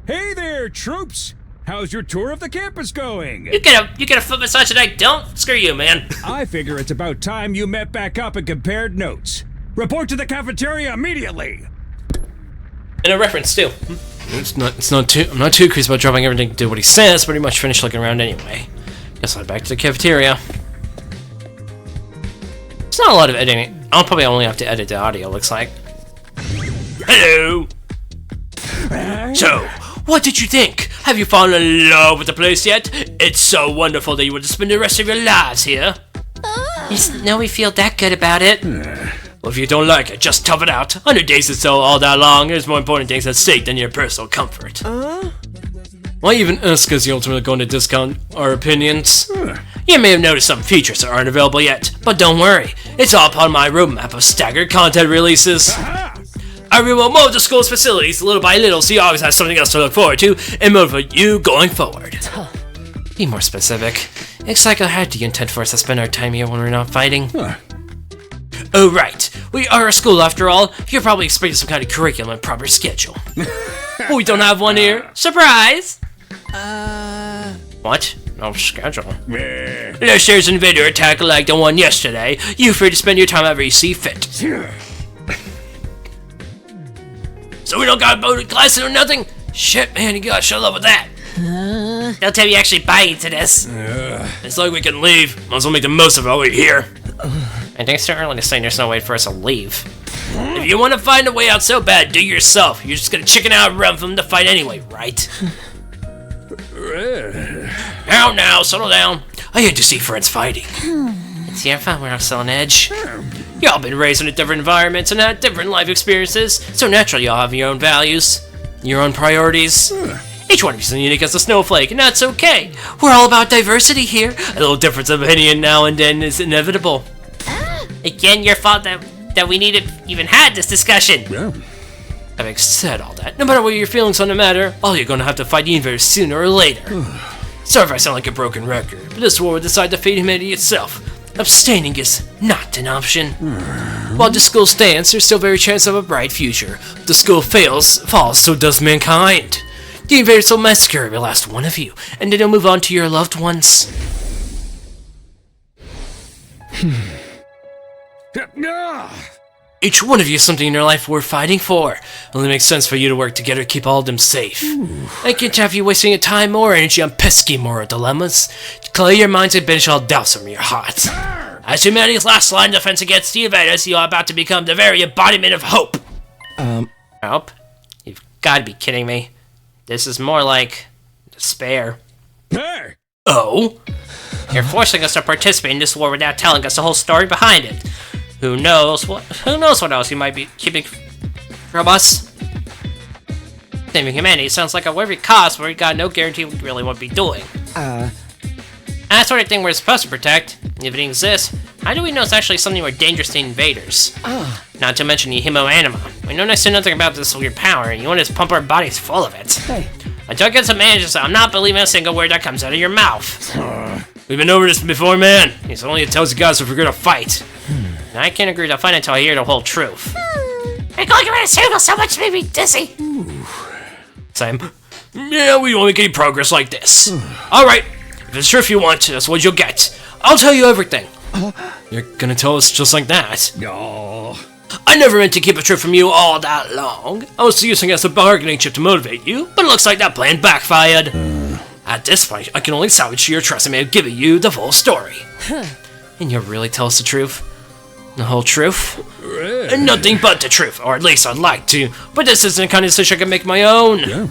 Speaker 3: Hey there, troops! How's your tour of the campus going?
Speaker 1: You get a foot massage tonight, don't? Screw you, man.
Speaker 3: I figure it's about time you met back up and compared notes. Report to the cafeteria immediately!
Speaker 1: And a reference, too. I'm not too crazy about dropping everything to do what he says, pretty much finished looking around anyway. Guess I'll head back to the cafeteria. It's not a lot of editing. I'll probably only have to edit the audio, looks like. Hello! So, what did you think? Have you fallen in love with the place yet? It's so wonderful that you want to spend the rest of your lives here. No, we feel that good about it. Well, if you don't like it, just tough it out. 100 days or so all that long, there's more important things at stake than your personal comfort. Why even ask us the ultimately going to discount our opinions? You may have noticed some features that aren't available yet, but don't worry. It's all part of my roadmap of staggered content releases. I will mold the school's facilities little by little so you always have something else to look forward to and motivate you going forward. Be more specific. It's like I had the intent for us to spend our time here when we're not fighting. Oh right, we are a school after all. You're probably expecting some kind of curriculum and proper schedule. We don't have one here. Surprise! What? No schedule. Unless there's an invader attack like the one yesterday, you're free to spend your time however you see fit. So we don't got voted classes or nothing? Shit, man, you gotta shut up with that. Don't tell me you actually buy into this. It's like we can leave. Might as well make the most of it while we're here. I think it's too early to say there's no way for us to leave. If you want to find a way out so bad, do it yourself. You're just gonna chicken out and run from them to fight anyway, right? Now, settle down. I hate to see friends fighting. It's your fault we're still on edge. Y'all been raised in different environments and had different life experiences, so naturally y'all have your own values, your own priorities. Each one of you is unique as a snowflake, and that's okay. We're all about diversity here. A little difference of opinion now and then is inevitable. Again, your fault that we even had this discussion. Having said all that, no matter what your feelings on the matter, all you're gonna have to fight the invaders sooner or later. Sorry if I sound like a broken record, but this war will decide to fate humanity itself. Abstaining is not an option. While the school stands, there's still very chance of a bright future. If the school falls, so does mankind. The invaders will massacre every last one of you, and then they'll move on to your loved ones. Each one of you is something in your life worth fighting for. It only makes sense for you to work together to keep all of them safe. I can't have you wasting your time or energy on pesky moral dilemmas. Clear your minds and banish all doubts from your hearts. As humanity's last line of defense against the invaders, you are about to become the very embodiment of hope. Hope? You've got to be kidding me. This is more like despair.
Speaker 3: Hey!
Speaker 1: Oh? You're forcing us to participate in this war without telling us the whole story behind it. Who knows what else you might be keeping from us? Saving humanity sounds like a worthy cause where we got no guarantee we really won't be doing. That sort of thing we're supposed to protect. If it exists, how do we know it's actually something more dangerous to invaders? Not to mention the hemoanima. We know next to nothing about this weird power, and you want us to pump our bodies full of it. Until I get some managers, I'm not believing a single word that comes out of your mouth. We've been over this before, man. It's only it tells the gods if we're gonna fight. And I can't agree to fight until I hear the whole truth.
Speaker 9: We're going around a circle so much made me dizzy.
Speaker 1: Same. Yeah, we only get progress like this. Alright, if it's truth you want, that's what you'll get. I'll tell you everything. You're gonna tell us just like that?
Speaker 3: No.
Speaker 1: I never meant to keep a truth from you all that long. I was using it as a bargaining chip to motivate you, but it looks like that plan backfired. At this point, I can only salvage your trust and may have given you the full story. And you'll really tell us the truth? The whole truth? Nothing but the truth, or at least I'd like to, but this isn't the kind of decision I can make my own.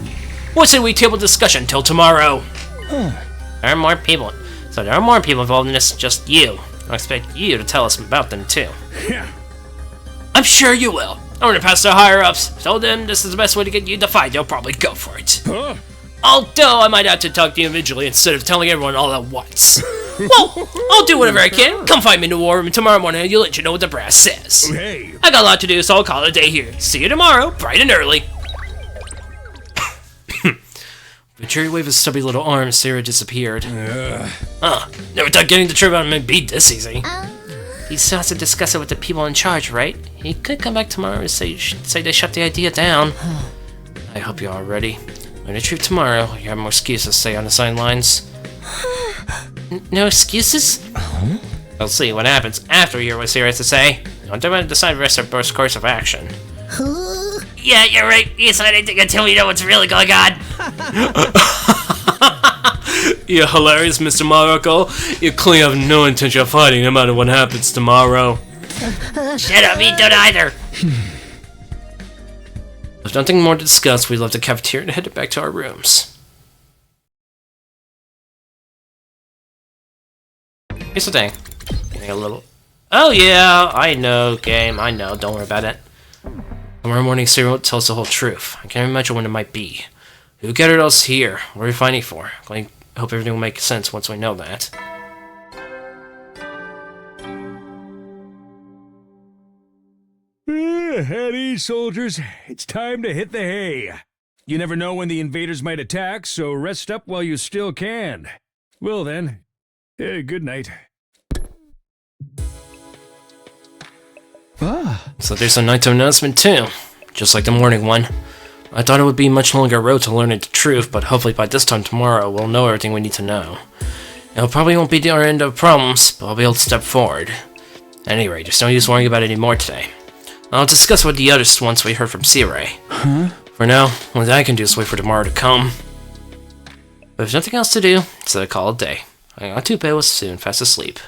Speaker 1: What say we table discussion till tomorrow? There are more people involved in this, just you. I expect you to tell us about them too. I'm sure you will. I'm gonna pass to higher-ups. Tell them this is the best way to get you to fight. They'll probably go for it.
Speaker 8: Huh?
Speaker 1: Although I might have to talk to you individually instead of telling everyone all at once. Well, I'll do whatever I can. Come find me in the war room tomorrow morning and you'll let you know what the brass says.
Speaker 8: Hey.
Speaker 1: I got a lot to do, so I'll call it a day here. See you tomorrow, bright and early. With Cherry wave his stubby little arms, Sarah disappeared. Never thought getting the trip out of me beat this easy. He still has to discuss it with the people in charge, right? He could come back tomorrow and say they shut the idea down. I hope you're all ready. When the trip tomorrow, you have more excuses to stay on the sidelines. No excuses? We'll see what happens after you hear what Sirei has to say. Don't decide the rest of the course of action.
Speaker 9: Yeah, you're right. You said anything until we know what's really going on.
Speaker 1: You're hilarious, Mr. Miracle. You clearly have no intention of fighting no matter what happens tomorrow.
Speaker 9: Shut up, you don't either.
Speaker 1: With nothing more to discuss, we left the cafeteria and headed back to our rooms. Here's the thing. Getting a little... Oh yeah, I know, game. I know. Don't worry about it. Tomorrow morning, Sirei will tell us the whole truth. I can't imagine when it might be. Who gathered us here? What are we fighting for? I hope everything will make sense once we know that.
Speaker 3: At ease, soldiers. It's time to hit the hay. You never know when the invaders might attack, so rest up while you still can. Well then, good night.
Speaker 1: So there's a nighttime announcement too, just like the morning one. I thought it would be a much longer road to learning the truth, but hopefully by this time tomorrow we'll know everything we need to know. It probably won't be our end of problems, but I'll be able to step forward. At any rate, there's no use worrying about it anymore today. I'll discuss with the others once we heard from Sirei. For now, what I can do is wait for tomorrow to come. But if there's nothing else to do, so I call it a day. I got to bed, was soon fast asleep.